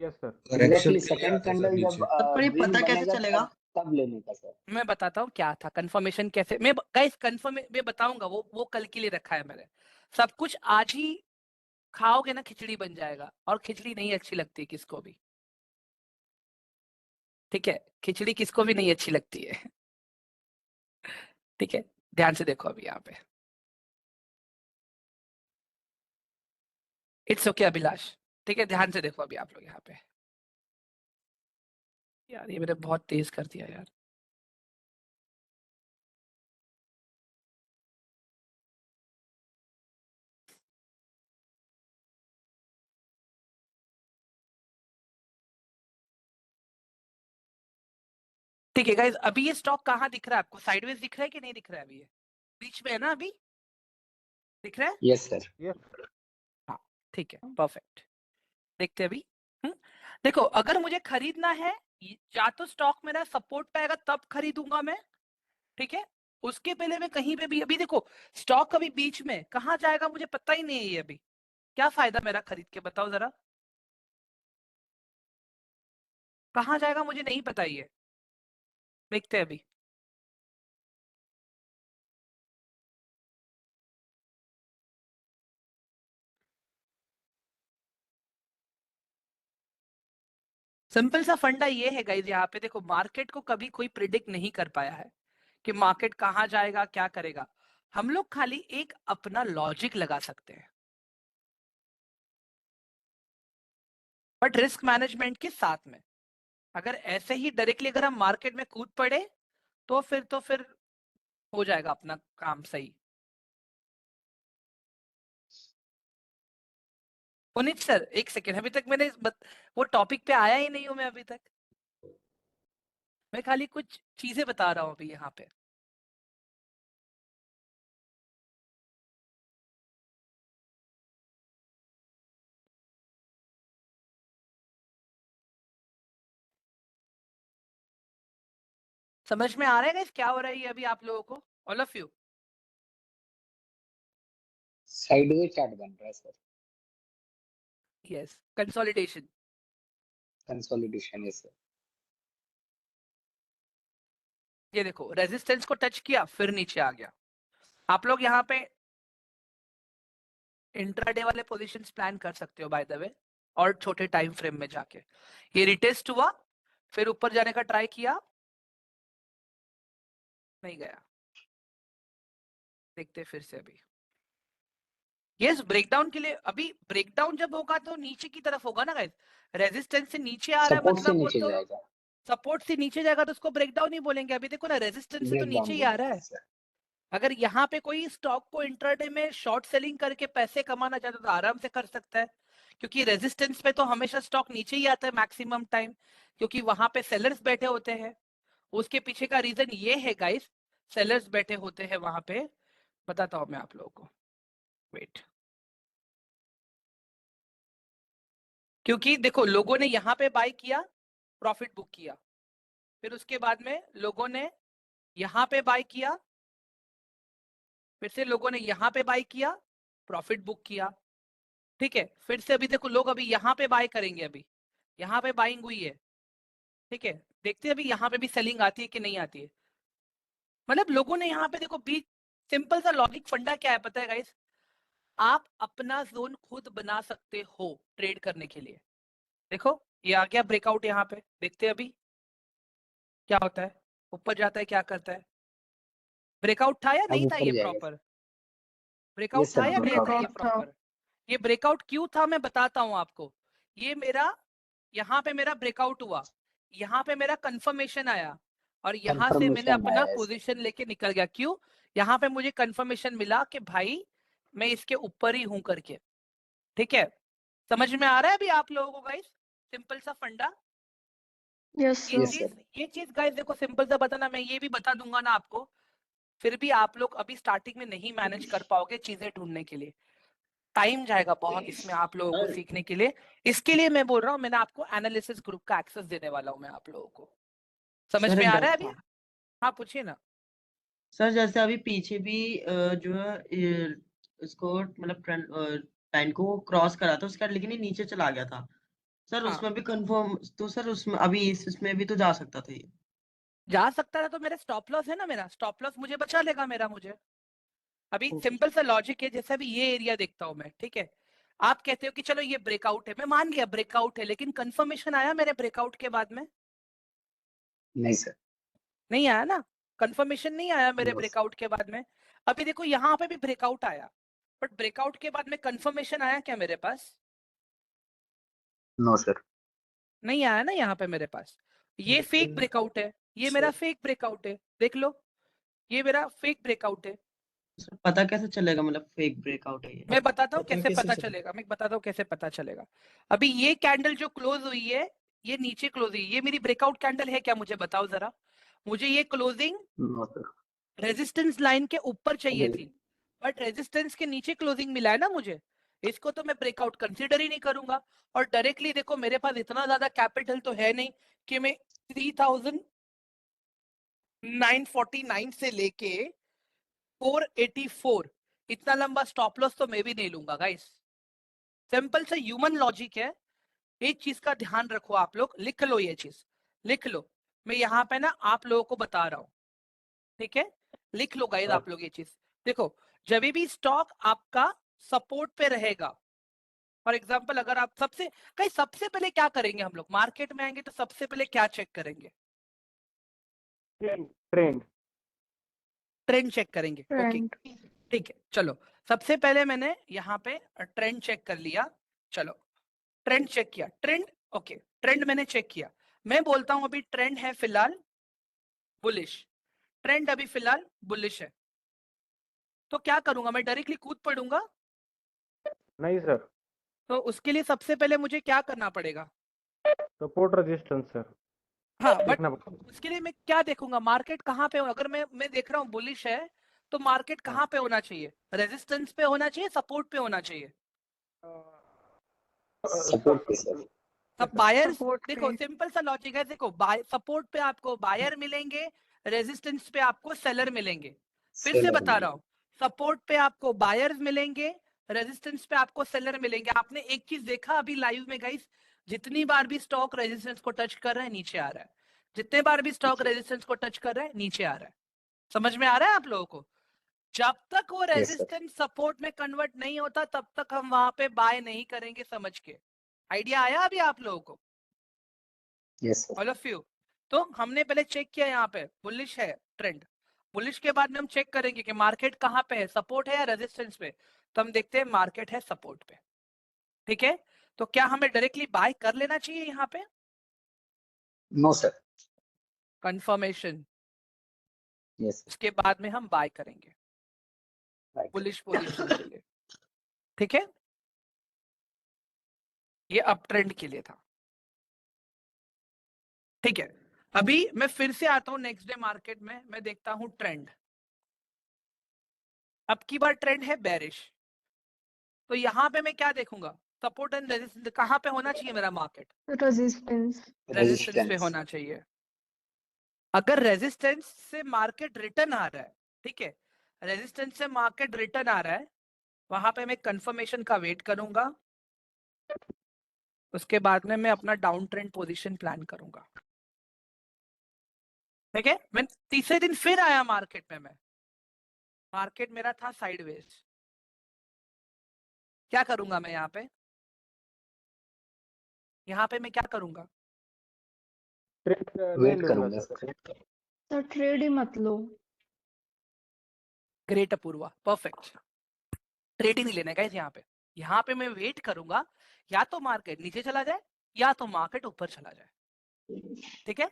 Yes sir. Exactly second candle जब पर ये ग्रीन पता कैसे बनेगा चलेगा? तब लेने का सर। मैं बताता हूँ क्या था कंफर्मेशन कैसे, मैं गाइस कंफर्म मैं बताऊंगा, वो कल के लिए रखा है मैंने। सब कुछ आज ही खाओगे ना खिचड़ी बन जाएगा, और खिचड़ी नहीं अच्छी लगती किसको भी, ठीक है, खिचड़ी किसको भी नहीं अच्छी लगती है। ठीक है, ध्यान से देखो अभी यहाँ पे। इट्स ओके अभिलाष, ठीक है, ध्यान से देखो अभी आप लोग यहाँ पे। यार ये मैंने बहुत तेज कर दिया यार। ठीक है गाइस, अभी ये स्टॉक कहाँ दिख रहा है आपको, साइडवेज दिख रहा है कि नहीं दिख रहा है? अभी ये बीच में है ना, अभी दिख रहा है? Yes sir. हाँ ठीक है, परफेक्ट। देखते हैं अभी। देखो अगर मुझे खरीदना है, या तो स्टॉक मेरा सपोर्ट पे आएगा तब खरीदूंगा मैं, ठीक है। उसके पहले मैं कहीं पे भी, अभी देखो स्टॉक अभी बीच में कहाँ जाएगा मुझे पता ही नहीं है ये अभी, क्या फायदा मेरा खरीद के, बताओ जरा कहाँ जाएगा मुझे नहीं पता ये, देखते हैं अभी। सिंपल सा फंडा ये है गाइस, यहाँ पे देखो मार्केट को कभी कोई प्रिडिक्ट नहीं कर पाया है कि मार्केट कहाँ जाएगा क्या करेगा, हम लोग खाली एक अपना लॉजिक लगा सकते हैं, बट रिस्क मैनेजमेंट के साथ में। अगर ऐसे ही डायरेक्टली अगर हम मार्केट में कूद पड़े तो फिर हो जाएगा अपना काम सही। पुनीत सर एक सेकेंड, अभी तक मैंने वो टॉपिक पे आया ही नहीं हूं मैं अभी तक, मैं खाली कुछ चीजें बता रहा हूं अभी यहाँ पे। समझ में आ रहा है गाइस क्या हो रहा है ये अभी आप लोगों को, all of you? Sideway chart बन रहा है सर। Yes, consolidation. कंसोलिडेशन है सर। ये देखो रेजिस्टेंस को टच किया फिर नीचे आ गया। आप लोग यहाँ पे इंट्राडे वाले पोजीशंस प्लान कर सकते हो बाय द वे, और छोटे टाइम फ्रेम में जाके। ये रिटेस्ट हुआ, फिर ऊपर जाने का ट्राई किया, नहीं गया, देखते फिर से अभी। यस ब्रेकडाउन के लिए, अभी ब्रेकडाउन जब होगा तो नीचे की तरफ होगा ना गाइस, रेजिस्टेंस से नीचे आ रहा है सपोर्ट से मतलब वो नीचे तो जाएगा। सपोर्ट से नीचे जाएगा तो उसको ब्रेकडाउन ही बोलेंगे। अभी देखो ना रेजिस्टेंस से तो ब्रेकडाउन नीचे ही आ रहा है। बोलेंगे सर। अगर यहाँ पे कोई स्टॉक को इंट्राडे में शॉर्ट सेलिंग करके पैसे कमाना चाहता है तो आराम से कर सकता है, क्योंकि रेजिस्टेंस पे तो हमेशा स्टॉक नीचे ही आता है मैक्सिमम टाइम, क्योंकि वहां पे सेलर्स बैठे होते हैं। उसके पीछे का रीजन ये है गाइस, सेलर्स बैठे होते हैं वहां पे, बताता हूं मैं आप लोगों को, वेट। क्योंकि देखो लोगों ने यहाँ पे बाय किया, प्रॉफिट बुक किया, फिर उसके बाद में लोगों ने यहाँ पे बाय किया, फिर से लोगों ने यहाँ पे बाय किया, प्रॉफिट बुक किया, ठीक है। फिर से अभी देखो लोग अभी यहाँ पे बाय करेंगे, अभी यहाँ पे बाइंग हुई है, ठीक है। देखते हैं अभी यहाँ पे भी सेलिंग आती है कि नहीं आती है। मतलब लोगों ने यहाँ पे देखो बी सिंपल सा लॉजिक फंडा क्या है पता है गाइस, आप अपना जोन खुद बना सकते हो ट्रेड करने के लिए। देखो ये आ गया ब्रेकआउट, यहाँ पे देखते हैं अभी क्या होता है, ऊपर जाता है क्या करता है, ब्रेकआउट था या अब नहीं था ऊपर ये जाएगा प्रॉपर, यस ब्रेकआउट था सर, या नहीं था ये ब्रेकआउट ब्रेकआउट था। प्रॉपर। ये ब्रेकआउट क्यों था मैं बताता हूँ आपको। ये मेरा यहाँ पे मेरा ब्रेकआउट हुआ, यहाँ पे मेरा कंफर्मेशन आया और यहाँ से मैंने कंफर्मेशन अपना आया है सर। पोजीशन लेके निकल गया। क्यों, यहाँ पे मुझे कंफर्मेशन मिला कि भाई मैं इसके ऊपर ही हूं करके, ठीक है। समझ में आ रहा है अभी आप लोगों को गाइस, सिंपल सा फंडा। यस ये यस सर। सर। चीज ये चीज गाइस देखो सिंपल सा बताना, मैं ये भी बता दूंगा ना आपको, फिर भी आप लोग अभी स्टार्टिंग में नहीं मैनेज कर पाओगे चीजें ढूंढने के लिए, टाइम जाएगा बहुत इसमें आप लोगों को सीखने के लिए। इसके लिए मैं बोल रहा हूँ, मैंने आपको एनालिसिस ग्रुप का एक्सेस देने वाला हूँ मैं आप लोगों को। समझ सर में एक आ रहा है डाउट अभी? था हाँ पूछिए ना। सर, जैसे अभी पीछे भी जो है इसको मतलब ट्रेंड लाइन को क्रॉस करा था उसका, लेकिन ये नीचे चला गया था सर, हाँ उसमें भी कंफर्म, तो सर उसमें अभी इसमें भी तो जा सकता था ये। जा सकता है, तो मेरे स्टॉप लॉस है ना, मेरा स्टॉप लॉस मुझे बचा लेगा मेरा। मुझे अभी ओके सिंपल सा लॉजिक है, जैसे अभी ये एरिया देखता हूं मैं, ठीक है। आप कहते हो कि चलो ये ब्रेकआउट है, मैं मान गया ब्रेकआउट है, लेकिन कंफर्मेशन आया मेरे ब्रेकआउट के बाद में? नहीं सर। नहीं आया ना, कंफर्मेशन नहीं आया मेरे नो ब्रेकआउट के बाद में। अभी देखो यहाँ पे भी ब्रेकआउट आया, बट ब्रेकआउट के बाद में कंफर्मेशन आया क्या मेरे पास? No sir. नहीं आया ना यहाँ पे मेरे पास। ये फेक लेकिन ब्रेकआउट है, ये मेरा सर फेक ब्रेकआउट है, देख लो ये मेरा फेक ब्रेकआउट है। सर पता कैसे चलेगा, मतलब फेक ब्रेकआउट है ये? मैं बताता हूँ पता कैसे कैसे पता चले? चलेगा, मैं बताता हूँ कैसे पता चलेगा। अभी ये कैंडल जो क्लोज हुई है, ये नीचे क्लोज हुई, ये मेरी ब्रेकआउट कैंडल है क्या, मुझे बताओ जरा। मुझे ये closing no sir. Resistance line के ऊपर चाहिए नहीं। थी, बट रेजिस्टेंस के नीचे क्लोजिंग मिला है ना मुझे, इसको तो मैं ब्रेकआउट कंसीडर ही नहीं करूंगा। और डायरेक्टली देखो मेरे पास इतना ज्यादा कैपिटल तो है नहीं कि मैं 3949 से लेके 484 इतना लंबा स्टॉप लॉस तो मैं भी नहीं लूंगा गाइस। सिंपल सा ह्यूमन लॉजिक है, एक चीज का ध्यान रखो आप लोग, लिख लो ये चीज, लिख लो। मैं यहाँ पे ना आप लोगों को बता रहा हूँ, ठीक है, लिख लो गाइस आप लोग ये चीज। देखो जब भी स्टॉक आपका सपोर्ट पे रहेगा, फॉर एग्जांपल अगर आप सबसे पहले क्या करेंगे हम लोग, मार्केट में आएंगे तो सबसे पहले क्या चेक करेंगे? ट्रेंड। ट्रेंड चेक करेंगे, ओके ट्रेंड। ठीक है। चलो सबसे पहले मैंने यहाँ पे ट्रेंड चेक कर लिया, चलो ट्रेंड चेक किया, ट्रेंड ओके, ट्रेंड मैंने चेक किया। मैं बोलता हूं अभी ट्रेंड है फिलहाल बुलिश, ट्रेंड अभी फिलहाल बुलिश है, तो क्या करूंगा मैं, डायरेक्टली कूद पड़ूंगा? नहीं सर। तो उसके लिए सबसे पहले मुझे क्या करना पड़ेगा? सपोर्ट रेजिस्टेंस सर हाँ बट देखना पड़ेगा। उसके लिए मैं क्या देखूंगा, मार्केट कहाँ पे हो? अगर मैं देख रहा हूँ बुलिश है, तो मार्केट कहाँ पे होना चाहिए? रेजिस्टेंस पे होना चाहिए, सपोर्ट पे होना चाहिए? सपोर्ट पे सर। सब बायर्स, सपोर्ट देखो पे। सिंपल सा लॉजिक है, देखो सपोर्ट पे आपको बायर मिलेंगे, रेजिस्टेंस पे आपको सेलर मिलेंगे। फिर से सेलर बता में। रहा हूँ, सपोर्ट पे आपको बायर्स मिलेंगे, रेजिस्टेंस पे आपको सेलर मिलेंगे। आपने एक चीज देखा अभी लाइव में गाइस, जितनी बार भी स्टॉक रेजिस्टेंस को टच कर रहा है नीचे आ रहा है, जितने बार भी स्टॉक रेजिस्टेंस को टच कर रहा है नीचे आ रहा है। समझ में आ रहा है आप लोगों को? जब तक वो यस सर। रेजिस्टेंस सपोर्ट में कन्वर्ट नहीं होता तब तक हम वहां पे बाय नहीं करेंगे, समझ के? आइडिया आया अभी आप लोगों को? Yes sir. All of you. तो हमने पहले चेक किया यहाँ पे बुलिश है ट्रेंड, बुलिश के बाद में हम चेक करेंगे कि मार्केट कहाँ पे है, सपोर्ट है या रेजिस्टेंस पे। तो हम देखते हैं मार्केट है सपोर्ट पे, ठीक है। तो क्या हमें डायरेक्टली बाय कर लेना चाहिए यहाँ पे? No sir. कंफर्मेशन, यस उसके बाद में हम बाय करेंगे राइट। बुलिश पोजीशन के लिए, ठीक है। ये अप ट्रेंड के लिए था, ठीक है। अभी मैं फिर से आता हूं नेक्स्ट डे मार्केट में, मैं देखता हूं ट्रेंड, अब की बार ट्रेंड है बेरिश। तो यहाँ पे मैं क्या देखूंगा, सपोर्ट एंड रेजिस्टेंस कहाँ पे होना चाहिए मेरा मार्केट? रेजिस्टेंस। रेजिस्टेंस पे रेजिस्टेंस। होना चाहिए। अगर रेजिस्टेंस से मार्केट रिटर्न आ रहा है, ठीक है, रेजिस्टेंस से मार्केट रिटर्न आ रहा है, वहां पे मैं कंफर्मेशन का वेट करूंगा, उसके बाद में मैं अपना डाउन ट्रेंड पोजीशन प्लान करूंगा। ठीक है, मैं तीसरे दिन फिर आया मार्केट में, मार्केट मेरा था साइडवेज, क्या करूंगा मैं यहाँ पे? यहाँ पे मैं क्या करूंगा? ट्रेड नहीं वेट लूंगा करूंगा सर। सर। तो ट्रेड ही मत लो। Great Apurva, perfect. ट्रेड ही नहीं लेना गाइस यहाँ पे। यहाँ पे मैं वेट करूंगा, या तो मार्केट नीचे चला जाए या तो मार्केट ऊपर चला जाए। ठीक है,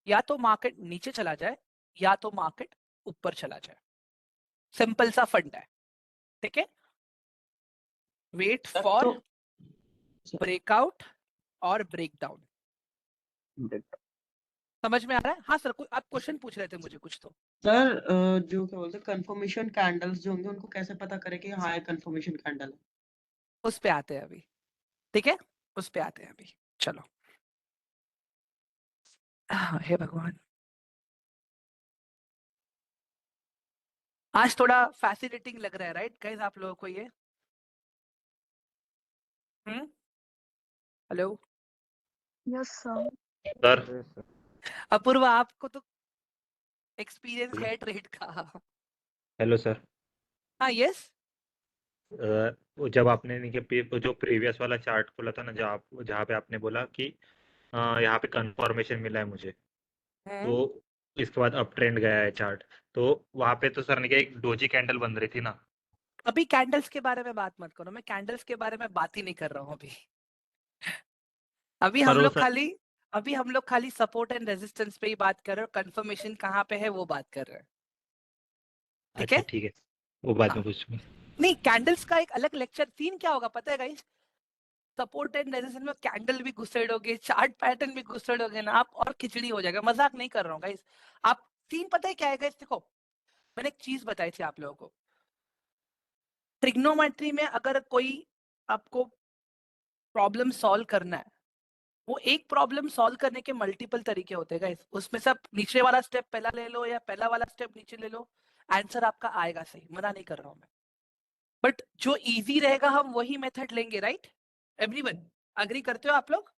या तो मार्केट नीचे चला जाए या तो मार्केट ऊपर चला जाए, सिंपल सा फंड है। ठीक है, वेट सर फॉर तो ब्रेकआउट और ब्रेकडाउन। समझ में आ रहा है? हाँ सर, आप क्वेश्चन पूछ रहे थे मुझे कुछ तो। सर जो क्या बोलते हैं कंफर्मेशन कैंडल्स जो होंगे उनको कैसे पता करें कि हाँ ये कंफर्मेशन कैंडल है? उस पे आते हैं अभी। ठीक है, उस पे आते हैं अभी, चलो। हे भगवान, आज थोड़ा फैसिनेटिंग लग रहा है राइट गाइस आप लोगों को ये? Hello yes sir. Sir Apoorva, आपको तो एक्सपीरियंस है ट्रेड का। Hello sir. हाँ यस। वो जब आपने जो प्रीवियस वाला चार्ट खोला था ना, जहाँ पे आपने बोला कि यहाँ पे कंफर्मेशन मिला है मुझे, तो इसके बाद अप ट्रेंड गया है चार्ट, तो वहां पे तो सर ने क्या एक डोजी कैंडल बन रही थी ना? अभी कैंडल्स के बारे में बात मत करो, मैं कैंडल्स के बारे में बात ही नहीं कर रहा हूँ अभी। अभी पर हम वो लोग सर, खाली अभी हम लोग खाली सपोर्ट एंड रेजिस्टेंस पे ही बात कर रहे हो, कंफर्मेशन कहाँ पे है वो बात कर रहे हैं। ठीक अच्छा है, ठीक है, वो बाद हाँ। में पूछूंगा। नहीं, कैंडल्स का एक अलग लेक्चर सीन क्या होगा पता है गाइस? सपोर्ट एंड रेजिस्टेंस में कैंडल भी घुसेड़ोगे, चार्ट पैटर्न भी घुसेड़ोगे ना आप, और खिचड़ी हो जाएगा। मजाक नहीं कर रहा हूँ गाइस। आप सीन पता है क्या है गाइस? देखो, मैंने एक चीज बताई थी आप लोगों को, ट्रिग्नोमेट्री में अगर कोई आपको प्रॉब्लम सॉल्व करना है, वो एक प्रॉब्लम सॉल्व करने के मल्टीपल तरीके होते हैं गाइस। उसमें से आप नीचे वाला स्टेप पहला ले लो या पहला वाला स्टेप नीचे ले लो, आंसर आपका आएगा सही, मना नहीं कर रहा हूं मैं। बट जो इजी रहेगा हम वही मेथड लेंगे, राइट? एवरीवन अग्री करते हो आप लोग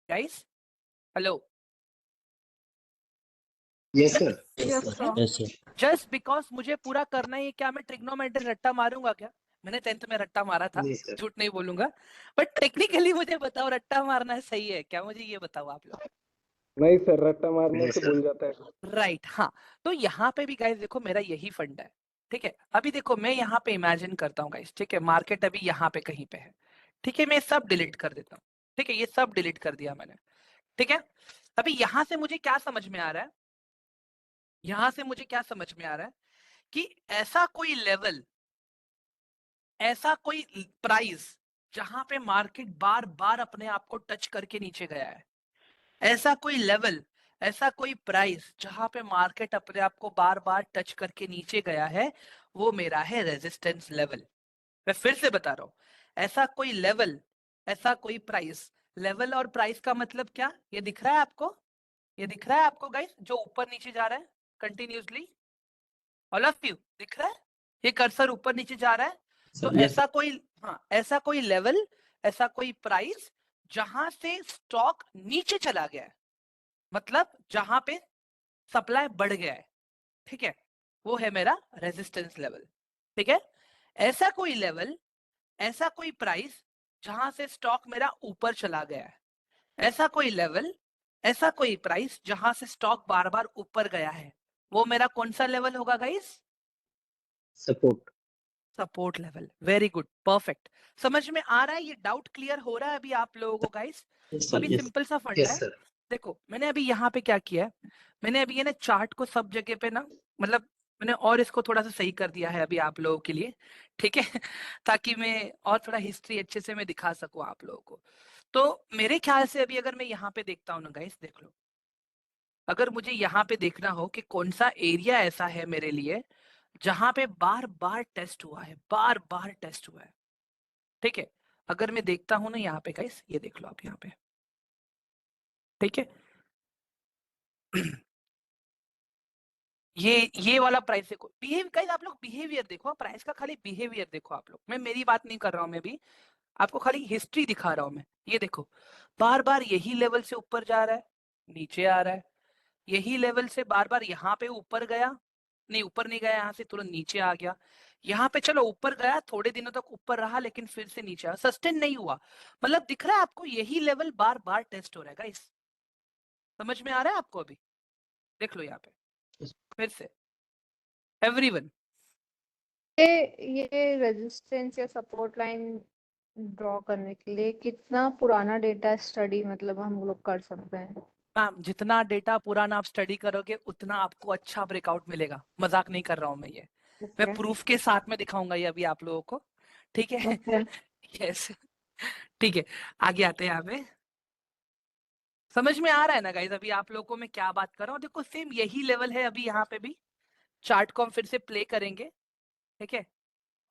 guys? Hello, yes sir. Yes sir. Yes sir. Just because मुझे पूरा करना ही है, क्या मैं ट्रिग्नोमेट्री रट्टा मारूंगा क्या? मैंने 10th में रट्टा मारा था, नहीं सर। झूठ नहीं बोलूंगा। बट टेक्निकली मुझे बताओ, रट्टा मारना सही है क्या? मुझे ये बताओ आप लोग। नहीं सर, रट्टा मारने नहीं से सर। भूल जाता है। राइट, हाँ। तो यहाँ पे भी गाइस देखो, मेरा यही फंड है। ठीक है, अभी देखो मैं यहाँ पे इमेजिन करता हूँ गाइस, ठीक है, मार्केट अभी यहाँ पे कहीं पे है। ठीक है, मैं सब डिलीट कर देता हूँ। ठीक है, ये सब डिलीट कर दिया मैंने। ठीक है, अभी यहाँ से मुझे क्या समझ में आ रहा है? यहाँ से मुझे क्या समझ में आ रहा है कि ऐसा कोई लेवल, ऐसा कोई प्राइस जहां पे मार्केट बार बार अपने आप को टच करके नीचे गया है, ऐसा कोई लेवल, ऐसा कोई प्राइस जहां पे मार्केट अपने आप को बार बार टच करके नीचे गया है, वो मेरा है रेजिस्टेंस लेवल। मैं फिर से बता रहा हूं, ऐसा कोई लेवल, ऐसा कोई प्राइस। लेवल और प्राइस का मतलब क्या? ये दिख रहा है आपको? ये दिख रहा है आपको गाइस, जो ऊपर नीचे जा रहा है कंटिन्यूसली? ऑल ऑफ यू दिख रहा है? ये कर्सर ऊपर नीचे जा रहा है। तो यस ऐसा कोई, हाँ, ऐसा कोई लेवल, ऐसा कोई प्राइस जहां से स्टॉक नीचे चला गया है, मतलब जहां पे सप्लाई बढ़ गया है। ठीक है, वो है मेरा रेजिस्टेंस लेवल। ठीक है, ऐसा कोई लेवल, ऐसा कोई प्राइस जहां से स्टॉक मेरा ऊपर चला गया है, ऐसा कोई लेवल, ऐसा कोई प्राइस जहां से स्टॉक बार बार ऊपर गया है, वो मेरा कौन सा लेवल होगा guys? Support. Support level. Very good, perfect. समझ में आ रहा है? ये डाउट क्लियर हो रहा है अभी आप लोगों को गाइस? यस अभी सर। यस सिंपल सा फंड यस है। सर। देखो मैंने अभी यहाँ पे क्या किया है, मैंने अभी ये ना चार्ट को सब जगह पे ना, मतलब मैंने और इसको थोड़ा सा सही कर दिया है अभी आप लोगों के लिए। ठीक है ताकि मैं और थोड़ा हिस्ट्री अच्छे से मैं दिखा सकूं आप लोगों को। तो मेरे ख्याल से अभी अगर मैं यहाँ पे देखता हूँ ना गाइस, देख लो, अगर मुझे यहाँ पे देखना हो कि कौन सा एरिया ऐसा है मेरे लिए जहां पे बार बार टेस्ट हुआ है, बार बार टेस्ट हुआ है। ठीक है, अगर मैं देखता हूं ना यहाँ पे गाइस, ये देख लो आप यहाँ पे। ठीक है ये वाला प्राइस देखो, बिहेव गाइस आप लोग बिहेवियर देखो, प्राइस का खाली बिहेवियर देखो आप लोग। मैं मेरी बात नहीं कर रहा हूँ, मैं भी आपको खाली हिस्ट्री दिखा रहा हूँ मैं। ये देखो बार बार यही लेवल से ऊपर जा रहा है, नीचे आ रहा है, यही लेवल से बार बार यहाँ पे ऊपर गया, नहीं ऊपर नहीं गया, यहाँ से तुरंत नीचे आ गया, यहाँ पे चलो ऊपर गया, थोड़े दिनों तक ऊपर रहा, लेकिन फिर से नीचे आया, सस्टेन नहीं हुआ। मतलब दिख रहा है आपको यही लेवल बार बार टेस्ट हो रहा है गाइस, समझ में आ रहा है आपको? अभी देख लो यहाँ पे फिर से एवरीवन, ये रेजिस्टेंस या सपोर्ट लाइन ड्रॉ करने के लिए कितना पुराना डेटा स्टडी मतलब हम लोग कर सकते हैं? मैम जितना डेटा पुराना आप स्टडी करोगे उतना आपको अच्छा ब्रेकआउट मिलेगा, मजाक नहीं कर रहा हूँ मैं, ये मैं Okay. प्रूफ के साथ में दिखाऊंगा ये अभी आप लोगों को, ठीक है? Okay. यस ठीक है, आगे आते हैं यहाँ पे। समझ में आ रहा है ना गाइस अभी आप लोगों को मैं क्या बात कर रहा हूँ? देखो सेम यही लेवल है अभी यहाँ पे भी, चार्ट को हम फिर से प्ले करेंगे, ठीक है,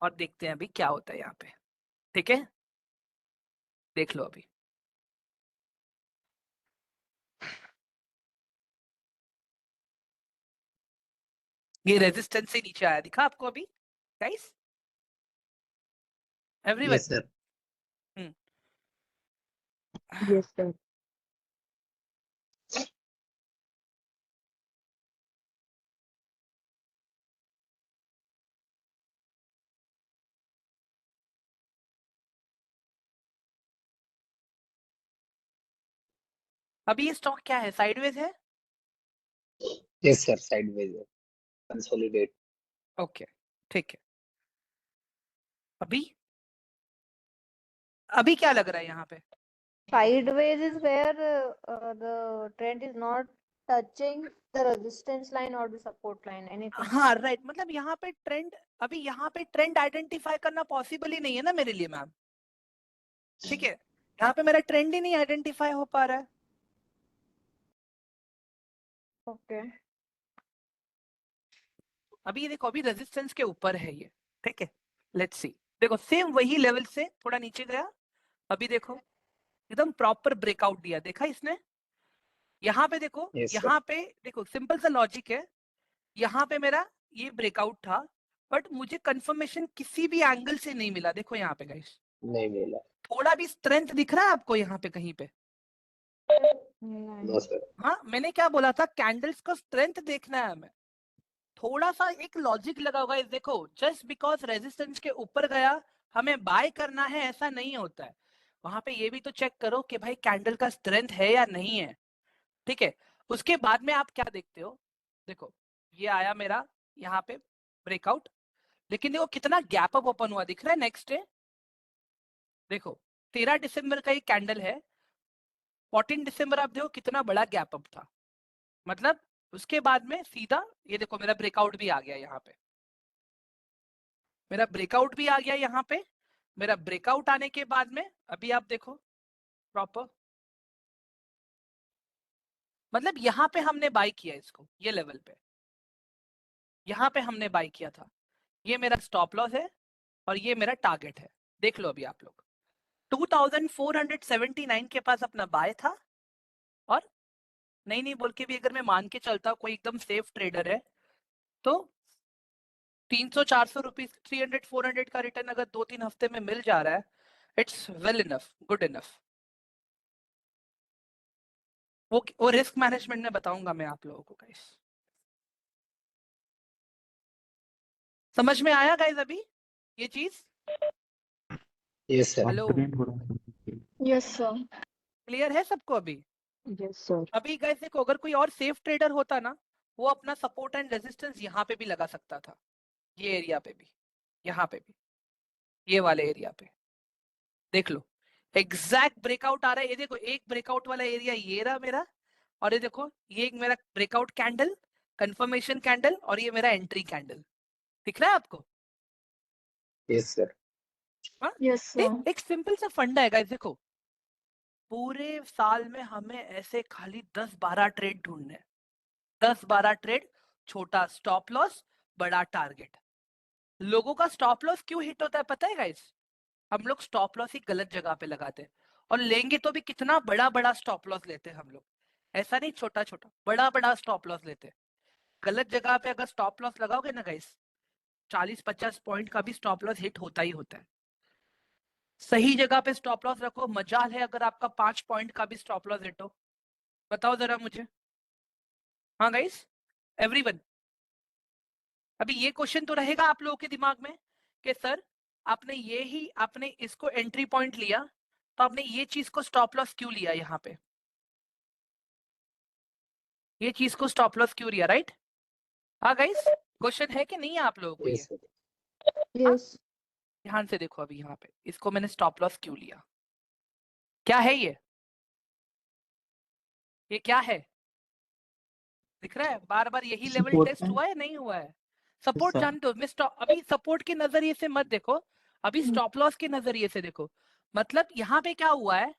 और देखते हैं अभी क्या होता है यहाँ पे, ठीक है? देख लो अभी ये रेजिस्टेंस से नीचे आया, दिखा आपको अभी guys? Everyone? Yes sir. Yes, sir. अभी ये स्टॉक क्या है, साइडवेज है? यस सर, साइडवेज है, कंसोलिडेट। ओके ठीक है, अभी अभी क्या लग रहा है यहाँ पे? Sideways is where the trend is not touching the resistance line or the support line, anything. हाँ राइट, मतलब यहाँ पे ट्रेंड, अभी यहाँ पे ट्रेंड आइडेंटिफाई करना पॉसिबल ही नहीं है ना मेरे लिए मैम, ठीक है? यहाँ पे मेरा ट्रेंड ही नहीं आइडेंटिफाई हो पा रहा है। Okay. अभी ये देखो अभी रेजिस्टेंस के ऊपर है ये, ठीक है? लेट्स सी, देखो सेम वही लेवल से थोड़ा नीचे गया, अभी देखो एकदम प्रॉपर ब्रेकआउट दिया, देखा इसने? यहाँ पे देखो, Yes, sir. यहाँ पे देखो सिंपल सा लॉजिक है, यहाँ पे मेरा ये ब्रेकआउट था, बट मुझे कंफर्मेशन किसी भी एंगल से नहीं मिला। देखो यहाँ पे गाइस नहीं मिला। थोड़ा भी स्ट्रेंथ दिख रहा है आपको यहाँ पे कहीं पे? No sir. हाँ मैंने क्या बोला था, कैंडल्स का स्ट्रेंथ देखना है हमें, थोड़ा सा एक लॉजिक लगा होगा इस, देखो जस्ट बिकॉज रेजिस्टेंस के ऊपर गया हमें बाय करना है ऐसा नहीं होता है, वहां पे ये भी तो चेक करो कि भाई कैंडल का स्ट्रेंथ है या नहीं है, ठीक है? उसके बाद में आप क्या देखते हो, देखो ये आया मेरा यहाँ पे ब्रेकआउट, लेकिन देखो कितना गैप अप ओपन हुआ, दिख रहा है नेक्स्ट डे? देखो 13 दिसंबर का ये कैंडल है, 14 दिसंबर आप देखो कितना बड़ा गैप अप था, मतलब उसके बाद में सीधा ये देखो मेरा ब्रेकआउट भी आ गया यहाँ पे, मेरा ब्रेकआउट भी आ गया यहाँ पे, मेरा ब्रेकआउट आने के बाद में अभी आप देखो प्रॉपर, मतलब यहाँ पे हमने बाय किया इसको, ये लेवल पे यहाँ पे हमने बाय किया था, ये मेरा स्टॉप लॉस है और ये मेरा टारगेट है। देख लो अभी आप लोग 2479 के पास अपना बाय था, और नहीं बोल के भी अगर मैं मान के चलता कोई एकदम सेफ ट्रेडर है तो 300-400 रुपीज 300-400 का रिटर्न अगर 2-3 हफ्ते में मिल जा रहा है, it's well enough, good enough. वो रिस्क मैनेजमेंट में बताऊंगा मैं आप लोगों को गाइस, समझ में आया गाइस अभी ये चीज? Yes sir. Hello yes sir. Clear है सबको अभी? Yes, sir. अभी गाइस देखो अगर कोई और सेफ ट्रेडर होता ना, वो अपना सपोर्ट एंड रेजिस्टेंस यहाँ पे भी लगा सकता था, ये एरिया पे भी, यहाँ पे भी, ये वाले एरिया पे देख लो एग्जैक्ट ब्रेकआउट आ रहा है। ये देखो एक ब्रेकआउट वाला एरिया ये रहा मेरा, और ये देखो ये एक मेरा ब्रेकआउट कैंडल, कंफर्मेशन कैंडल, और ये मेरा एंट्री कैंडल, दिख रहा है आपको? Yes sir. हाँ? Yes sir. एक सिंपल सा फंडा है गाइस, देखो पूरे साल में हमें ऐसे खाली 10-12 ट्रेड ढूंढने, 10-12 ट्रेड, छोटा स्टॉप लॉस बड़ा टारगेट। लोगों का स्टॉप लॉस क्यों हिट होता है पता है गाइस? हम लोग स्टॉप लॉस ही गलत जगह पे लगाते हैं, और लेंगे तो भी कितना बड़ा बड़ा स्टॉप लॉस लेते हैं हम लोग, ऐसा नहीं छोटा छोटा, बड़ा बड़ा स्टॉप लॉस लेते हैं। गलत जगह पे अगर स्टॉप लॉस लगाओगे ना गाइस, 40-50 पॉइंट का भी स्टॉप लॉस हिट होता ही होता है। सही जगह पे स्टॉप लॉस रखो, मजाल है अगर आपका 5 पॉइंट का भी स्टॉप लॉस हिट हो। बताओ जरा मुझे। हाँ गाइस, एवरीवन, अभी ये क्वेश्चन तो रहेगा आप लोगों के दिमाग में कि सर आपने इसको एंट्री पॉइंट लिया, तो आपने ये चीज को स्टॉप लॉस क्यों लिया, यहाँ पे ये चीज को स्टॉप लॉस क्यों लिया, राइट? हाँ गाइस, क्वेश्चन है कि नहीं है आप लोगों को? Yes, ये sir. यस ध्यान से देखो, अभी यहाँ पे इसको मैंने स्टॉप लॉस क्यों लिया, क्या है ये क्या है? दिख रहा है बार बार यही लेवल Support टेस्ट है। हुआ है, नहीं हुआ है? Support sir. जानते हो, मैं अभी सपोर्ट के नजरिए से मत देखो, अभी स्टॉप लॉस के नजरिए से देखो। मतलब यहाँ पे क्या हुआ है,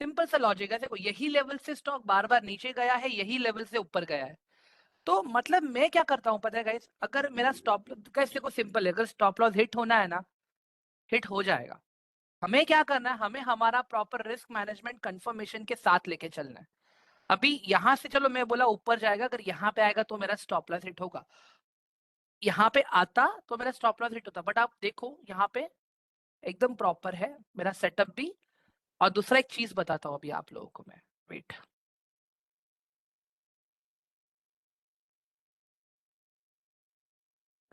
सिंपल सा लॉजिक है, देखो यही लेवल से स्टॉक बार बार नीचे गया है, यही लेवल से ऊपर गया है। तो मतलब मैं क्या करता हूँ पता है गाइस, अगर मेरा स्टॉप गाइस देखो सिंपल है, अगर स्टॉप लॉस हिट होना है ना, हिट हो जाएगा। हमें क्या करना है, हमें हमारा प्रॉपर रिस्क मैनेजमेंट कंफर्मेशन के साथ लेके चलना है। अभी यहाँ से चलो मैं बोला ऊपर जाएगा, अगर यहाँ पे आएगा तो मेरा स्टॉप लॉस हिट होगा, यहाँ पे आता तो मेरा स्टॉप लॉस हिट होता। बट आप देखो यहाँ पे एकदम प्रॉपर है मेरा सेटअप भी। और दूसरा एक चीज बताता हूँ अभी आप लोगों को मैं, वेट,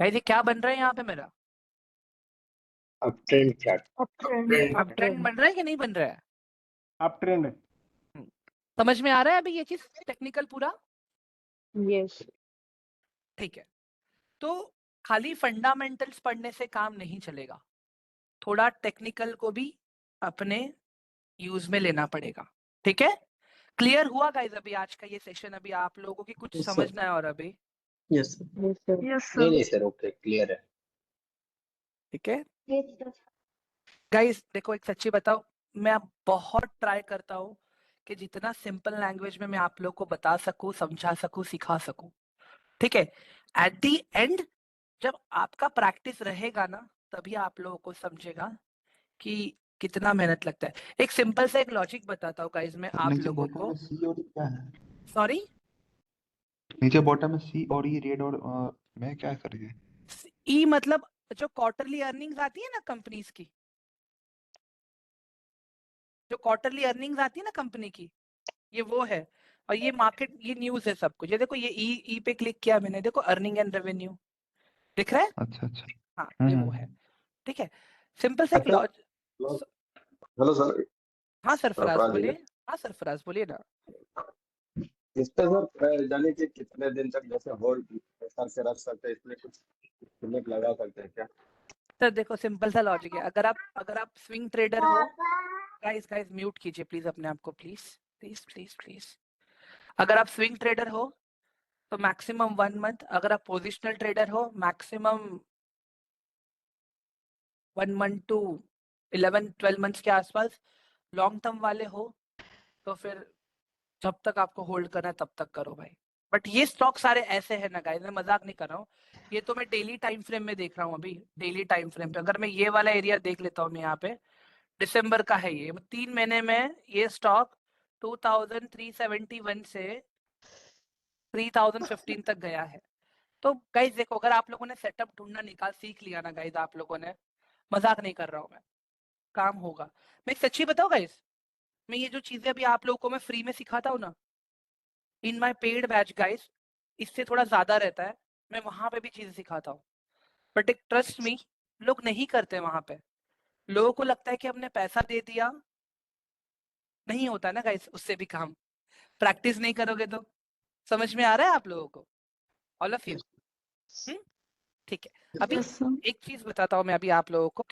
गाइस ये क्या बन रहा है यहाँ पे मेरा? Uptrend chart. Uptrend. अब ट्रेंड बन रहा है कि नहीं बन रहा है? अप ट्रेंड है। समझ में आ रहा है अभी ये चीज टेक्निकल पूरा? यस ठीक है, तो खाली फंडामेंटल्स पढ़ने से काम नहीं चलेगा, थोड़ा टेक्निकल को भी अपने यूज में लेना पड़ेगा। ठीक है, क्लियर हुआ गाइस अभी आज का ये सेशन? अभी आप लोगों को कुछ Yes, sir. समझना है और अभी? Yes, sir. यस नहीं सर। सर, ओके, क्लियर है. ठीक है Yes, sir. गाइस, देखो एक सच्ची बताओ, मैं अब बहुत ट्राई करता हूँ कि जितना सिंपल लैंग्वेज में मैं आप लोग को बता सकूं, समझा सकूं, सिखा सकूं। ठीक है, एट दी एंड जब आपका प्रैक्टिस रहेगा ना, तभी आप लोगों को समझेगा कि कितना मेहनत लगता है। एक सिंपल सा एक लॉजिक बताता हूँ गाइस मैं आप नीचे लोगों बॉटम को। में सी और ई क्या है? सॉरी, नीचे बॉटम में सी और ई रेड और मैं क्या कर रही है? ई मतलब जो क्वार्टरली अर्निंग्स आती है ना कंपनीज की, जो क्वार्टरली अर्निंग्स आती है ना कंपनी की, ये वो है। और ये मार्केट, ये न्यूज है सब कुछ। ये देखो, ये ई पे क्लिक किया मैंने, देखो अर्निंग एंड रेवेन्यू दिख रहा है। अच्छा अच्छा। हाँ ये वो है। ठीक है, सिंपल से एक अच्छा, लॉज। हेलो सर, हाँ सरफराज सरफराज बोलिए। है। हाँ सरफराज बोलिए ना। इस पे सर जाने कि कितने दिन तक जैसे होल्ड करके रख सकते हैं, इसमें कुछ लिमिट लगा सकते हैं क्या? सर देखो सिंपल सा लॉजिक है, अगर आप स्विंग ट्रेडर हो, गाइस गाइस म्यूट कीजिए प्लीज अपने आप को, प्लीज प्लीज प्लीज प्लीज। अगर आप स्विंग ट्रेडर हो तो मैक्सिमम 1 मंथ, अगर आप पोजिशनल ट्रेडर हो मैक्सिमम 1 मंथ टू 11-12 मंथ्स के आसपास। लॉन्ग टर्म वाले हो तो फिर जब तक आपको होल्ड करना है तब तक करो भाई। बट ये स्टॉक सारे ऐसे हैं ना गाइस, मैं मजाक नहीं कर रहा हूँ, ये तो मैं डेली टाइम फ्रेम में देख रहा हूँ। अभी डेली टाइम फ्रेम पे अगर मैं ये वाला एरिया देख लेता हूँ, मैं यहाँ पे दिसंबर का है ये, 3 महीने में ये स्टॉक 2371 से 3015 तक गया है। तो गाइस देखो, अगर आप लोगों ने सेटअप ढूंढना निकाल सीख लिया ना गाइस, आप लोगों ने, मजाक नहीं कर रहा हूँ मैं, काम होगा। मैं एक सच्ची बताऊँ गाइस, मैं ये जो चीजें अभी आप लोगों को मैं फ्री में सिखाता हूँ ना, इन माई पेड बैच गाइस, इससे थोड़ा ज्यादा रहता है, मैं वहां पे भी चीजें सिखाता हूँ। बट एक ट्रस्ट मी, लोग नहीं करते वहां पे। लोगों को लगता है कि हमने पैसा दे दिया, नहीं होता ना गाइस उससे भी काम, प्रैक्टिस नहीं करोगे तो। समझ में आ रहा है आप लोगों को, ऑल ऑफ यू? ठीक है, अभी यस सर। एक चीज बताता हूँ मैं अभी आप लोगों को।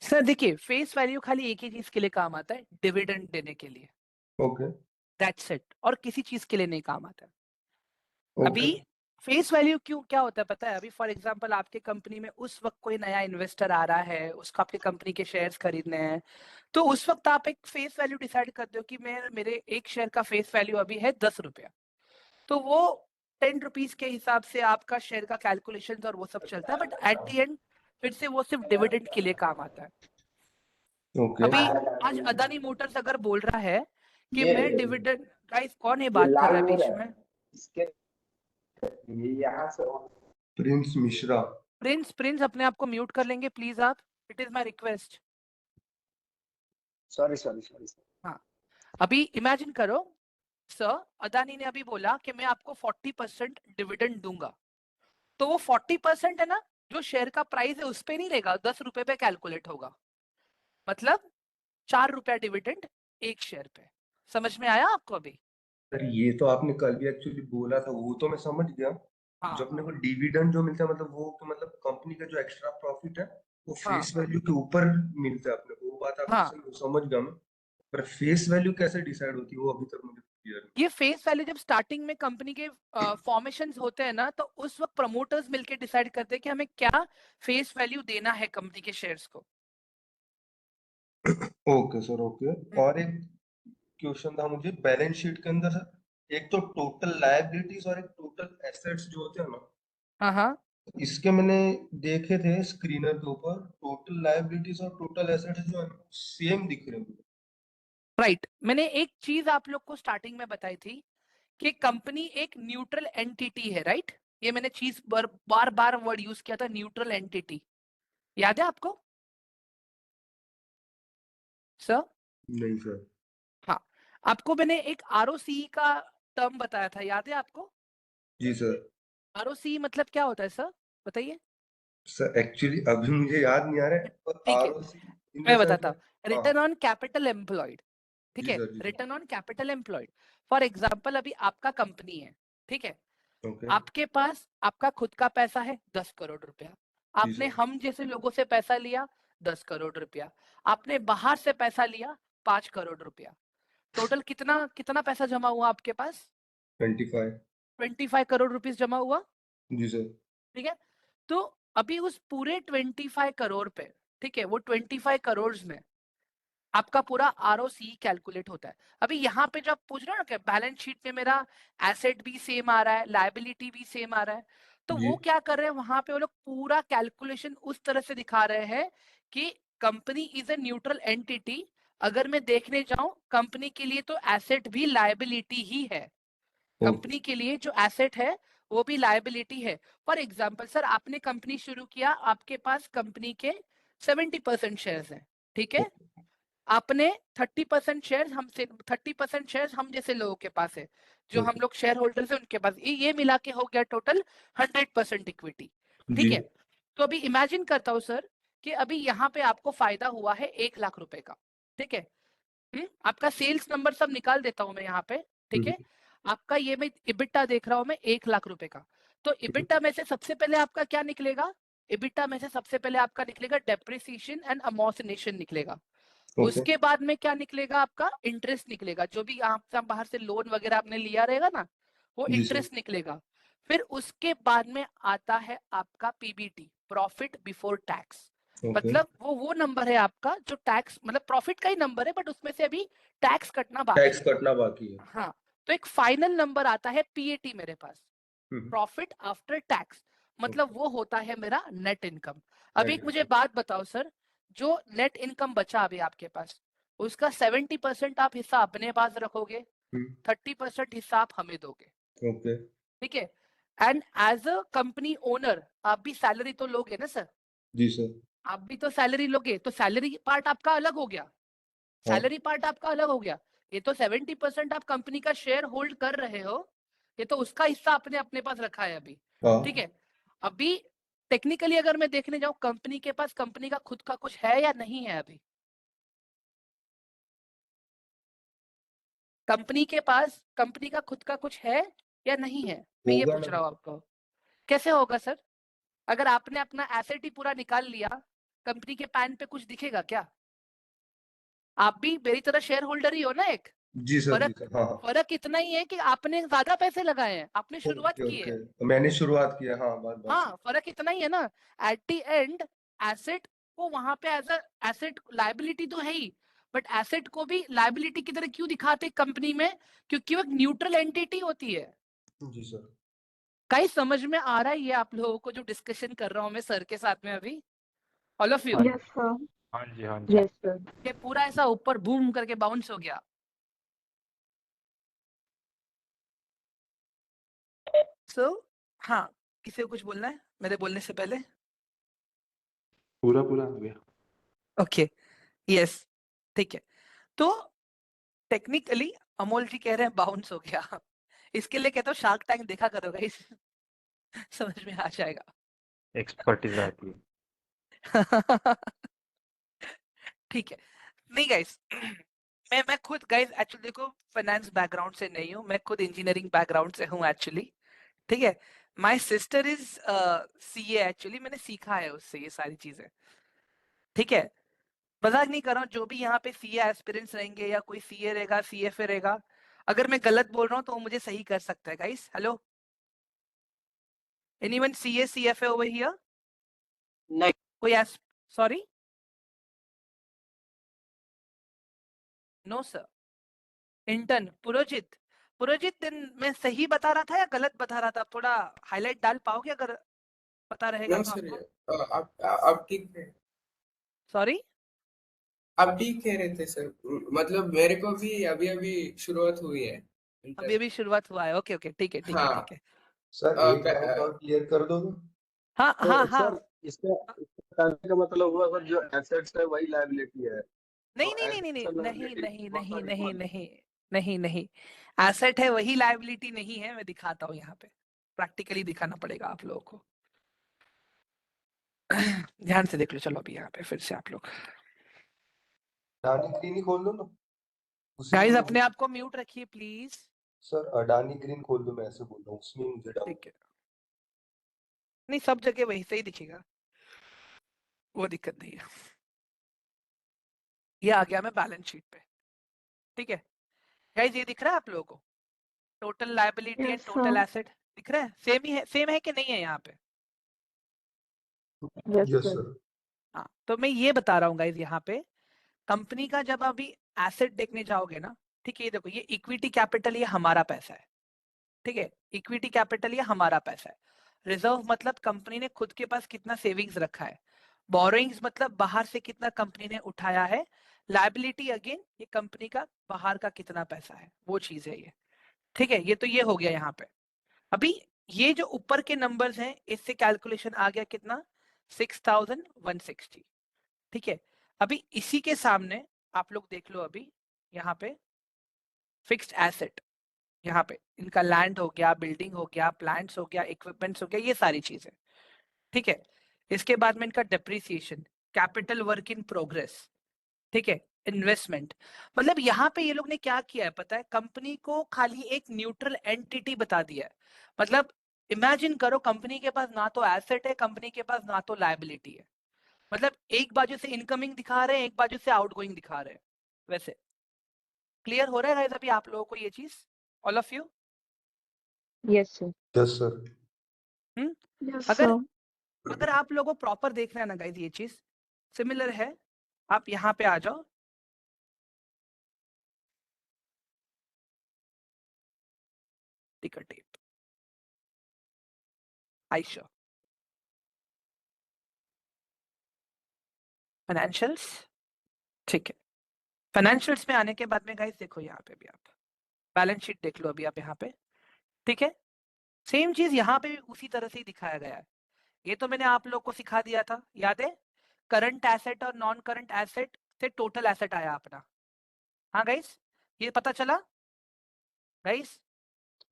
सर देखिए, फेस वैल्यू खाली एक ही चीज के लिए काम आता है, डिविडेंड देने के लिए, ओके दैट्स इट, और किसी चीज के लिए नहीं काम आता है। ओके अभी फेस वैल्यू क्यों क्या होता है पता है? अभी फॉर एग्जांपल आपके कंपनी में उस वक्त कोई नया इन्वेस्टर आ रहा है, उसको आपके कंपनी के शेयर्स खरीदने हैं, तो उस वक्त आप एक फेस वैल्यू डिसाइड करते हो कि मेरे एक शेयर का फेस वैल्यू अभी है 10 रुपया, तो वो 10 रुपीज के हिसाब से आपका शेयर का कैलकुलेशन और वो सब चलता है। बट एट द एंड फिर से वो सिर्फ डिविडेंड के लिए काम आता है। ओके अभी आज अदानी मोटर्स अगर बोल रहा है कि मैं डिविडेंड गाइस कौन है ये बात कर लाल रहा है नूर बीच है में? इसके, ये यहाँ से प्रिंस मिश्रा। प्रिंस प्रिंस अपने आप को म्यूट कर लेंगे प्लीज आप, it is my request. Sorry sorry sorry. हाँ, अभी इमेजिन करो सर, अदानी ने अभी बोला कि मैं आपको 40% डिविडेंड दूंगा, तो वो 40% है ना, जो शेयर का प्राइस है उस पे नहीं रहेगा, 10 रुपए पे कैलकुलेट होगा, मतलब 4 रुपया डिविडेंड एक शेयर पे। समझ में आया आपको अभी? सर ये तो आपने कल भी एक्चुअली बोला था, वो तो मैं समझ गया। हाँ जो अपने को डिविडेंड जो मिलता है मतलब वो तो मतलब कंपनी का जो एक्स्ट्रा प्रॉफिट है वो हाँ फेस वैल्यू के ऊपर मिलता है अपने को, वो बात आपकी हाँ, सही समझ गया मैं। पर फेस वैल्यू कैसे डिसाइड होती है वो अभी तक मुझे क्लियर नहीं। ये फेस वैल्यू जब स्टार्टिंग में कंपनी के फॉर्मेशंस होते हैं ना, तो उस वक्त प्रमोटर्स मिलके डिसाइड करते हैं कि हमें क्या फेस वैल्यू देना है कंपनी के शेयर्स को। Okay sir okay. और एक क्वेश्चन था मुझे, बैलेंस शीट के अंदर सर एक तो टोटल लायबिलिटीज और एक टोटल एसेट्स जो होते हैं ना, हाँ हाँ, इसके मैंने देखे थे स्क्रीनर के ऊपर, टोटल लायबिलिटीज और टोटल एसेट्स जो है सेम दिख रहे हैं। राइट। मैंने एक चीज आप लोग को स्टार्टिंग में बताई थी कि कंपनी एक न्यूट्रल एंटिटी है, राइट? ये मैंने चीज बार बार वर्ड यूज किया था, न्यूट्रल एंटिटी। याद है आपको सर? नहीं सर। हाँ, आपको मैंने एक आरओसी का टर्म बताया था, याद है आपको? जी सर। आरओसी मतलब क्या होता है सर, बताइए। सर एक्चुअली अभी मुझे याद नहीं आ रहा है, पर ठीक है, आरओसी इन द मैं सेंस बताता हूँ। हाँ रिटर्न ऑन कैपिटल एम्प्लॉयड, ठीक जी है, सर जी sir. Return on capital employed. For example अभी आपका कंपनी है, ठीक है, ओके आपके पास आपका खुद का पैसा है 10 करोड़ रुपया, जी आपने सर। हम जैसे लोगों से पैसा लिया 10 करोड़ रुपया, आपने बाहर से पैसा लिया 5 करोड़ रुपया, टोटल कितना कितना पैसा जमा हुआ आपके पास? 25। 25 करोड़ रुपीस जमा हुआ, जी सर। ठीक है। तो अभी उस पूरे 25 करोड़ पे, ठीक है, वो 25 करोड़ में आपका पूरा आरओसी कैलकुलेट होता है। अभी यहाँ पे जब पूछ रहे हो ना कि बैलेंस शीट में मेरा एसेट भी सेम आ रहा है, लायबिलिटी भी सेम आ रहा है, तो जी वो क्या कर रहे हैं वहां पे, वो लोग पूरा कैलकुलेशन उस तरह से दिखा रहे हैं कि company is a neutral entity. अगर मैं देखने जाऊं कंपनी के लिए तो एसेट भी लायबिलिटी ही है, कंपनी के लिए जो एसेट है वो भी लायबिलिटी है। फॉर एग्जाम्पल सर, आपने कंपनी शुरू किया, आपके पास कंपनी के 70% शेयर्स हैं, ठीक है, आपने 30% शेयर हमसे, 30% शेयर हम जैसे लोगों के पास है, जो हम लोग शेयर होल्डर्स है उनके पास, ये मिला के हो गया टोटल 100% इक्विटी, ठीक जी है। तो अभी इमेजिन करता हूँ सर कि अभी यहाँ पे आपको फायदा हुआ है 1 लाख रुपए का, ठीक है। आपका सेल्स नंबर सब निकाल देता हूँ मैं यहाँ पे, ठीक है। आपका ये मैं इबिटा देख रहा हूँ मैं 1 लाख रुपए का, तो इबिटा में से सबसे पहले आपका क्या निकलेगा? इबिटा में से सबसे पहले आपका निकलेगा डेप्रिसिएशन एंड अमोर्टिनेशन निकलेगा। ओके उसके बाद में क्या निकलेगा? आपका इंटरेस्ट निकलेगा, जो भी आप बाहर से लोन वगैरह आपने लिया रहेगा ना, वो जी सर। इंटरेस्ट निकलेगा। फिर उसके बाद में आता है आपका PBT, profit before tax, okay मतलब वो नंबर है आपका जो टैक्स, मतलब प्रॉफिट का ही नंबर है बट उसमें से अभी टैक्स कटना बाकी टैक्स है। कटना बाकी है। हाँ, तो एक फाइनल नंबर आता है पीएटी मेरे पास, हम्म प्रॉफिट आफ्टर टैक्स, मतलब ओके वो होता है मेरा नेट इनकम। अभी एक नेट मुझे बात बताओ सर, जो नेट इनकम बचा अभी आपके पास, उसका 70% आप हिस्सा अपने पास रखोगे, 30% हिस्सा आप हमें दोगे, ओके ठीक है। And as a company owner आप भी सैलरी तो लोगे ना सर, जी सर। आप भी तो सैलरी लोगे, तो सैलरी पार्ट आपका अलग हो गया, हाँ सैलरी पार्ट आपका अलग हो गया। ये तो 70% आप कंपनी का शेयर होल्ड कर रहे हो, ये तो उसका हिस्सा आपने अपने पास रखा है अभी, ठीक हाँ है। अभी टेक्निकली अगर मैं देखने जाऊं कंपनी के पास, कंपनी का खुद का कुछ है या नहीं है? अभी कंपनी के पास कंपनी का खुद का कुछ है या नहीं है, मैं ये होगा पूछ ना। रहा हूँ आपको। कैसे होगा सर? अगर आपने अपना एसेट ही पूरा निकाल लिया, कंपनी के पैन पे कुछ दिखेगा क्या? आप भी मेरी तरह शेयर होल्डर ही हो ना एक, जी सर जी फर्क सर। हाँ हाँ फर्क इतना ही है कि आपने ज्यादा पैसे लगाए हैं, आपने शुरुआत ओके की है। ओके मैंने शुरुआत किया, हाँ बात बात हाँ, सही। फर्क इतना ही है ना। एट द एंड एसेट को वहां पे एज अ एसेट, लायबिलिटी तो है ही, बट एसेट को भी लायबिलिटी की तरह क्यों दिखाते कंपनी में? क्योंकि वो एक न्यूट्रल एंटिटी होती है। जी सर। कहीं समझ में आ रहा है ये आप लोगों को जो डिस्कशन कर रहा हूँ मैं सर के साथ में अभी, ऑल ऑफ यू? हाँ यस सर। हाँ जी हाँ जी। Yes sir. ये पूरा ऐसा ऊपर बूम करके बाउंस हो गया। सो हाँ, किसी को कुछ बोलना है मेरे बोलने से पहले? पूरा पूरा आ गया। ओके, यस, ठीक है। तो टेक्निकली अमोल जी कह रहे हैं बाउंस हो गया। इसके लिए कहता हूँ शार्क टैंक देखा करो गाइस, समझ में आ जाएगा। एक्सपर्टीज आती है। ठीक है, नहीं गाइस, मैं खुद गाइस एक्चुअली देखो फाइनेंस बैकग्राउंड से नहीं हूँ, मैं खुद इंजीनियरिंग बैकग्राउंड से हूँ एक्चुअली, ठीक है। My sister is CA actually, मैंने सीखा है उससे ये सारी चीजें, ठीक है। मजाक नहीं कर रहा हूँ, जो भी यहाँ पे सीए एस्पिरेंट्स रहेंगे या कोई सीए रहेगा, सीएफए रहेगा, अगर मैं गलत बोल रहा हूँ तो वो मुझे सही कर सकता है guys. Hello, anyone CA CFA over here? नहीं। कोई sorry, no sir. Intern Purojit, Purojit दिन मैं सही बता रहा था या गलत बता रहा था? आप थोड़ा हाईलाइट डाल पाओगे अगर पता रहेगा नो तो सर, आपको? आप ठीक है, सॉरी, आप ठीक कह रहे थे सर। मतलब मेरे को भी अभी अभी शुरुआत हुई है अभी इंटर। अभी शुरुआत हुआ है। ओके ओके, ठीक है ठीक है हाँ, ठीक है। सर एक डाउट और क्लियर कर दो ना। हाँ तो हाँ हाँ, सर इसका इसका कहने का मतलब हुआ सर, जो एसेट्स है वही लायबिलिटी है, नहीं तो नहीं नहीं नहीं एसेट्स नहीं एंड नहीं लायबिलिटी नहीं बोथ नहीं आर नहीं इक्वल। नहीं नहीं नहीं, एसेट है वही लायबिलिटी नहीं है, मैं दिखाता हूँ यहाँ पे, प्रैक्टिकली दिखाना पड़ेगा आप लोगों को। ध्यान से देख लो, चलो अभी यहाँ पे फिर से आप लोग अडानी ग्रीन ही खोल दो ना, उसी में गाइस मुझे। अपने आप को म्यूट रखिए प्लीज। सर अडानी ग्रीन खोल दो, मैं ऐसे बोल रहा हूँ, उसमें मुझे डाउट। ठीक है, नहीं सब जगह वही से ही दिखेगा, वो दिक्कत नहीं है। ये आ गया मैं बैलेंस शीट पे, ठीक है गाइस, ये दिख रहा है आप लोगों को? Total liability and Yes, total sir. Asset दिख रहा है? सेम ही है, सेम है कि नहीं है यहाँ पे? Yes, yes sir. सर। हाँ, तो मैं ये बता रहा हूँ गाइस, यहाँ पे कंपनी का जब अभी एसेट देखने जाओगे ना, ठीक है, ये देखो, ये इक्विटी कैपिटल, ये हमारा पैसा है, ठीक है, इक्विटी कैपिटल ये हमारा पैसा है। रिजर्व मतलब कंपनी ने खुद के पास कितना सेविंग्स रखा है। बोरोइंग्स मतलब बाहर से कितना कंपनी ने उठाया है। लायबिलिटी अगेन ये कंपनी का बाहर का कितना पैसा है, वो चीज है ये, ठीक है। ये तो ये हो गया यहाँ पे। अभी ये जो ऊपर के नंबर्स हैं, इससे कैलकुलेशन आ गया कितना? 6160, ठीक है। अभी इसी के सामने आप लोग देख लो, अभी यहाँ पे फिक्स्ड एसेट, यहाँ पे इनका लैंड हो गया, बिल्डिंग हो गया, प्लांट्स हो गया, इक्विपमेंट्स हो गया, ये सारी चीजें, ठीक है। इसके बाद में इनका depreciation, capital work in progress, ठीक है, इन्वेस्टमेंट। मतलब यहाँ पे ये लोग ने क्या किया है पता है? कंपनी को खाली एक न्यूट्रल एंटिटी बता दिया है। मतलब इमेजिन करो, कंपनी के पास ना तो एसेट है, कंपनी के पास ना तो लायबिलिटी है। मतलब एक बाजू से इनकमिंग दिखा रहे हैं, एक बाजू से आउटगोइंग दिखा रहे हैं। वैसे क्लियर हो रहा है गाइस अभी आप लोगों को ये चीज, all of you? Yes, sir. Yes sir. Yes, अगर sir. अगर आप लोगों को प्रॉपर देखना है ना गाइस, ये चीज सिमिलर है, आप यहाँ पे आ जाओ, टिकर टेप, आइशो, फाइनेंशियल्स, ठीक है। फाइनेंशियल्स में आने के बाद में गाइस देखो, यहाँ पे भी आप बैलेंस शीट देख लो अभी आप यहाँ पे, ठीक है। सेम चीज यहाँ पे भी उसी तरह से ही दिखाया गया है। ये तो मैंने आप लोग को सिखा दिया था, याद है? करंट एसेट और नॉन करंट एसेट से टोटल एसेट आया अपना। हाँ गाइस, ये पता चला गाइस?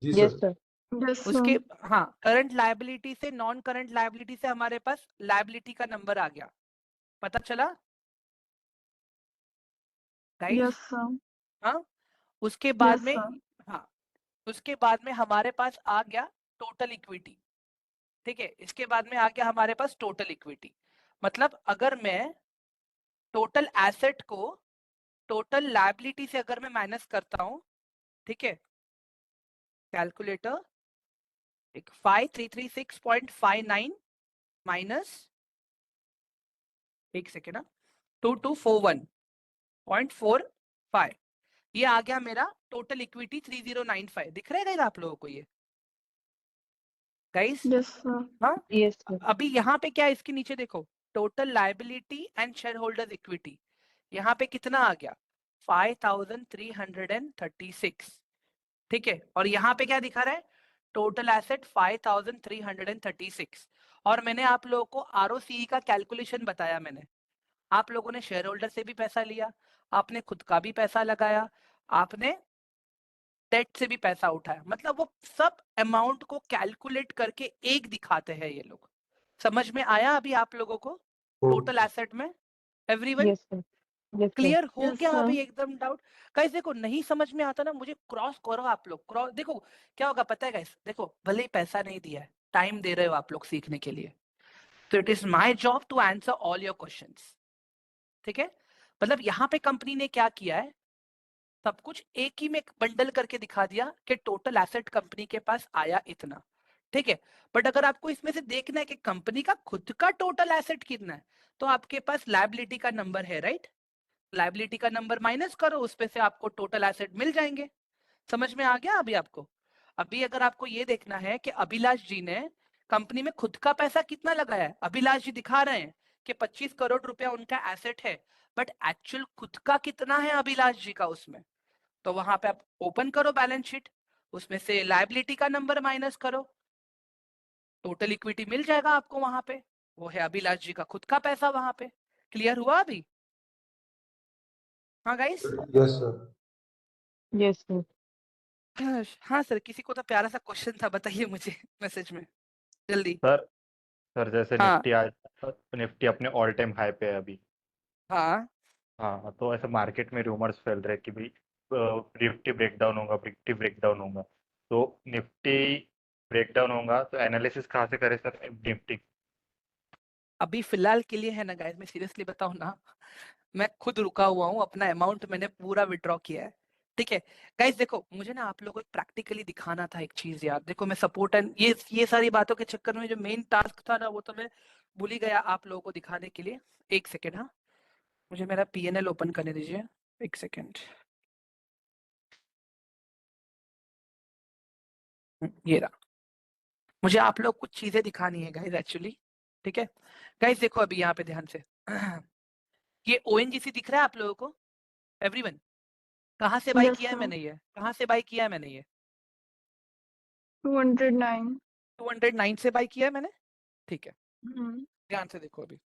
जी Yes, सर। sir. Yes, उसके sir. हाँ, करंट लायबिलिटी से नॉन करंट लायबिलिटी से हमारे पास लायबिलिटी का नंबर आ गया, पता चला गाइस? Yes, sir. हाँ, उसके बाद Yes, में, sir. हाँ, उसके बाद में हमारे पास आ गया टोटल इक्विटी, ठीक है। इसके बाद में आ गया हमारे पास टोटल इक्विटी। मतलब अगर मैं टोटल एसेट को टोटल लायबिलिटी से अगर मैं माइनस करता हूं, ठीक है, कैलकुलेटर, 5336.59 माइनस, एक सेकेंड ना, 2241.45, ये आ गया मेरा टोटल इक्विटी 3095। दिख रहा है गाइस आप लोगों को ये गाइस? Yes, sir. हाँ, Yes, sir. अभी यहाँ पे क्या है, इसके नीचे देखो, total liability and share holders equity, यहाँ पे कितना आ गया? 5336, ठीक है। और यहाँ पे क्या दिखा रहा है? टोटल एसेट 5336 और मैंने आप लोगों को आरओसीई का कैलकुलेशन बताया। मैंने आप लोगों ने शेयर होल्डर से भी पैसा लिया, आपने खुद का भी पैसा लगाया, आपने डेट से भी पैसा उठाया, मतलब वो सब अमाउंट को कैलकुलेट करके एक दिखाते हैं ये लोग। समझ में आया अभी आप लोगों को टोटल एसेट में? Everyone Yes, sir. Yes, sir. Clear हो Yes, गया sir. अभी एकदम डाउट? गाइस देखो, नहीं समझ में आता ना, मुझे क्रॉस करो आप लोग, क्रॉस देखो क्या होगा पता है गाइस। देखो भले ही पैसा नहीं दिया है, टाइम दे रहे हो आप लोग सीखने के लिए, तो it is my job to answer all your questions. ठीक है, मतलब यहाँ पे कंपनी ने क्या किया है, सब कुछ एक ही में बंडल करके दिखा दिया कि टोटल एसेट कंपनी के पास आया इतना। ठीक है, बट अगर आपको इसमें से देखना है कि कंपनी का खुद का टोटल एसेट कितना है, तो आपके पास लायबिलिटी का नंबर है, राइट? लायबिलिटी का नंबर माइनस करो, उस पे से आपको टोटल एसेट मिल जाएंगे। समझ में आ गया अभी आपको? अभी अगर आपको ये देखना है कि अभिलाष जी ने कंपनी में खुद का पैसा कितना लगाया है, अभिलाष जी दिखा रहे हैं कि 25 करोड़ रुपया उनका एसेट है, बट एक्चुअल खुद का कितना है अभिलाष जी का उसमें, तो वहां पे आप ओपन करो बैलेंस शीट, उसमें से लायबिलिटी का नंबर माइनस करो, टोटल इक्विटी मिल जाएगा आपको वहां पे, वो है अभिलाष जी का खुद का पैसा वहां पे। क्लियर हुआ अभी? हाँ guys? Yes sir. Yes, sir. हाँ सर, किसी को तो प्यारा सा क्वेश्चन था, बताइए मुझे मैसेज में जल्दी। सर जैसे हाँ निफ्टी आज निफ्टी अपने ऑल टाइम हाई पे है अभी। हाँ हाँ, तो ऐसे मार्केट में रूमर्स फैल रहे हैं कि भाई निफ्टी ब्रेकडाउन होगा, निफ्टी ब्रेकडाउन होगा। तो निफ्टी ब्रेकडाउन होगा तो एनालिसिस कहाँ से करें सर निफ्टी? अभी फिलहाल के लिए है ना गाइस, मैं सीरियसली बताऊं ना, मैं खुद रुका हुआ हूँ, अपना अमाउंट मैंने पूरा विड्रॉ किया है। ठीक है गाइस, देखो मुझे ना आप लोगों को प्रैक्टिकली दिखाना था एक चीज यार। देखो मैं सपोर्ट एंड ये सारी बातों के चक्कर में जो मेन टास्क था ना, वो तो मैं भूल ही गया आप लोगों को दिखाने के लिए। एक सेकेंड, हाँ मुझे मेरा पीएनएल ओपन करने दीजिए, एक सेकेंड। ये रहा, मुझे आप लोग कुछ चीजें दिखानी है गाइस एक्चुअली। ठीक है गाइस, देखो अभी यहाँ पे ध्यान से ये ओएनजीसी दिख रहा है आप लोगों को? एवरीवन, कहाँ से बाई Yes, किया है sir. मैंने ये? कहाँ से बाई किया है मैंने ये? 209. 209 से बाई किया है मैंने। ठीक है, Hmm. ध्यान से देखो अभी।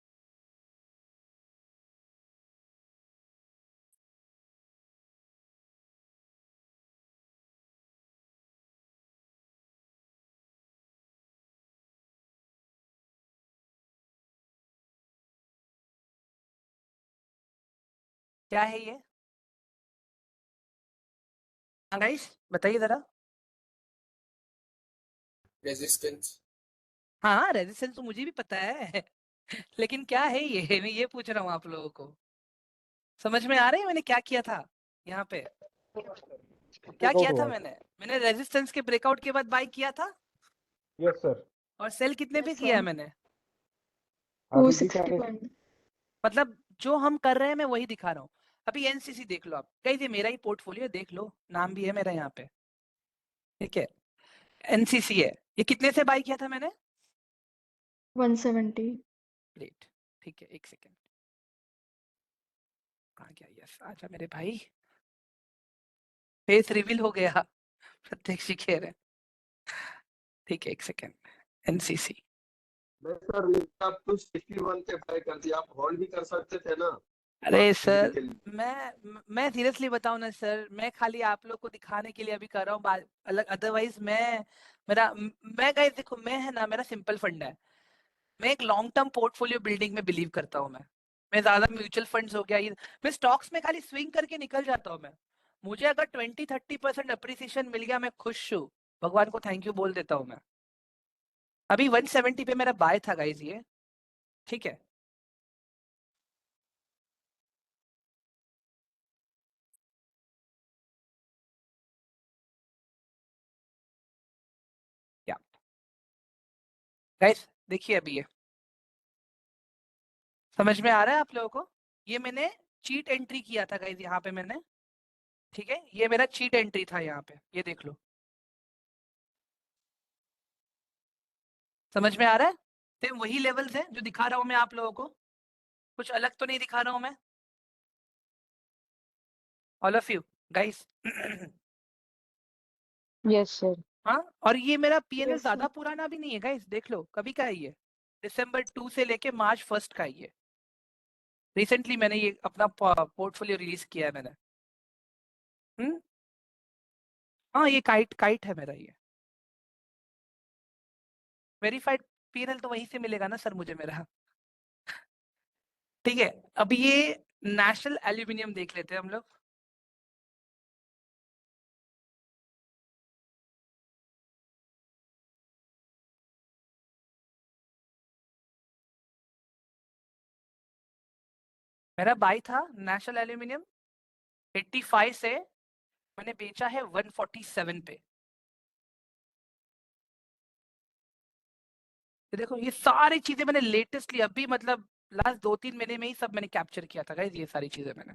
क्या है ये? हाँ गाइस बताइए जरा। रेजिस्टेंस। हाँ रेजिस्टेंस तो मुझे भी पता है लेकिन क्या है ये, मैं ये पूछ रहा हूँ आप लोगों को। समझ में आ रहा है मैंने क्या किया था यहाँ पे? क्या किया था मैंने? मैंने रेजिस्टेंस के ब्रेकआउट के बाद बाई किया था, यस सर। और सेल कितने पे Yes, किया है sir. मैंने? अभी दिखा 260 नहीं। point. मतलब जो हम कर रहे हैं मैं वही दिखा रहा हूँ। अभी एनसीसी देख लो आप, कहीं ये मेरा ही पोर्टफोलियो देख लो, नाम भी है मेरा यहाँ पे। ठीक है, एनसीसी है, ये कितने से बाई किया था मैंने? 170. ग्रेट, ठीक है, एक सेकेंड, कहाँ गया? यस, आजा मेरे भाई, फेस रिवील हो गया प्रत्यक्ष जी कह रहे हैं। ठीक है, एक सेकेंड, एनसीसी। नहीं सर, ये आप तो 61 पे बाय कर दिया, आप होल्ड भी कर सकते थे ना अरे कुछ दिन सर, के लिए। मैं सीरियसली बताऊं ना सर, मैं खाली आप लोग को दिखाने के लिए अभी कर रहा हूँ अलग, अदरवाइज मैं गाइस देखो, मैं है ना, मेरा सिंपल फंड है, मैं एक लॉन्ग टर्म पोर्टफोलियो बिल्डिंग में बिलीव करता हूँ। मैं ज्यादा म्यूचुअल फंड्स हो गया ये, मैं स्टॉक्स में खाली स्विंग करके निकल जाता हूँ मैं। मुझे अगर 20-30% अप्रिसिएशन मिल गया, मैं खुश हूँ, भगवान को थैंक यू बोल देता हूँ मैं। अभी 170 पे मेरा बाय था गाइस ये। ठीक है, क्या गाइस देखिए अभी ये समझ में आ रहा है आप लोगों को? ये मैंने चीट एंट्री किया था गाइस यहाँ पे मैंने। ठीक है, ये मेरा चीट एंट्री था यहाँ पे, ये देख लो। समझ में आ रहा है? सेम वही लेवल्स है जो दिखा रहा हूँ मैं आप लोगों को, कुछ अलग तो नहीं दिखा रहा हूँ मैं? All of you guys Yes, sir. हाँ, और ये मेरा पीएनएल Yes, ज्यादा sir. पुराना भी नहीं है गाइस, देख लो कभी का है ये, दिसंबर 2 से लेके मार्च 1 का है ये। रिसेंटली मैंने ये अपना पोर्टफोलियो रिलीज किया है मैंने। हाँ, ये काइट काइट है मेरा ये। वेरीफाइड पीएनएल तो वहीं से मिलेगा ना सर मुझे मेरा। ठीक है, अब ये नेशनल एल्यूमिनियम देख लेते हैं हम लोग। मेरा बाई था नेशनल एल्यूमिनियम 85 से, मैंने बेचा है 147 पे। तो देखो ये सारी चीजें मैंने लेटेस्टली अभी मतलब लास्ट 2-3 महीने में ही सब मैंने कैप्चर किया था गाइस, ये सारी चीजें मैंने।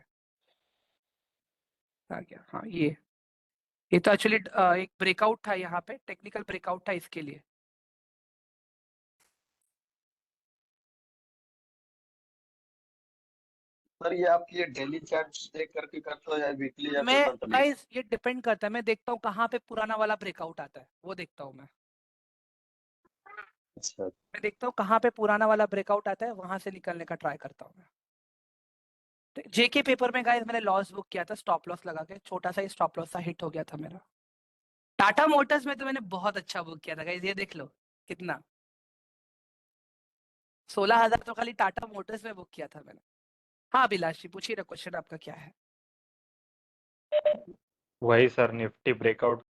आ गया, हाँ ये तो एक्चुअली एक ब्रेकआउट था यहाँ पे, टेक्निकल ब्रेकआउट था इसके लिए। सर ये आप ये डेली चार्ट देख करके करते हो या वीकली या फिर मैं मंथली? गाइस ये डिपेंड करता है, मैं देखता हूँ कहाँ पे पुराना वाला ब्रेकआउट आता है, वो देखता हूँ मैं। अच्छा। मैं देखता हूँ कहाँ पे पुराना वाला ब्रेकआउट आता है, वहां से निकलने का ट्राई करता हूँ मैं। जेके पेपर में गाइस मैंने लॉस बुक किया था, स्टॉप लॉस लगा के, छोटा सा ही स्टॉप लॉस सा हिट हो गया था मेरा। टाटा मोटर्स में तो मैंने बहुत अच्छा बुक किया था गाइस, ये देख लो कितना, 16,000 तो खाली टाटा मोटर्स में बुक किया था मैंने। हाँ अभिलाष जी पूछिए ना, क्वेश्चन आपका क्या है? वही सर, निफ्टी ब्रेकआउट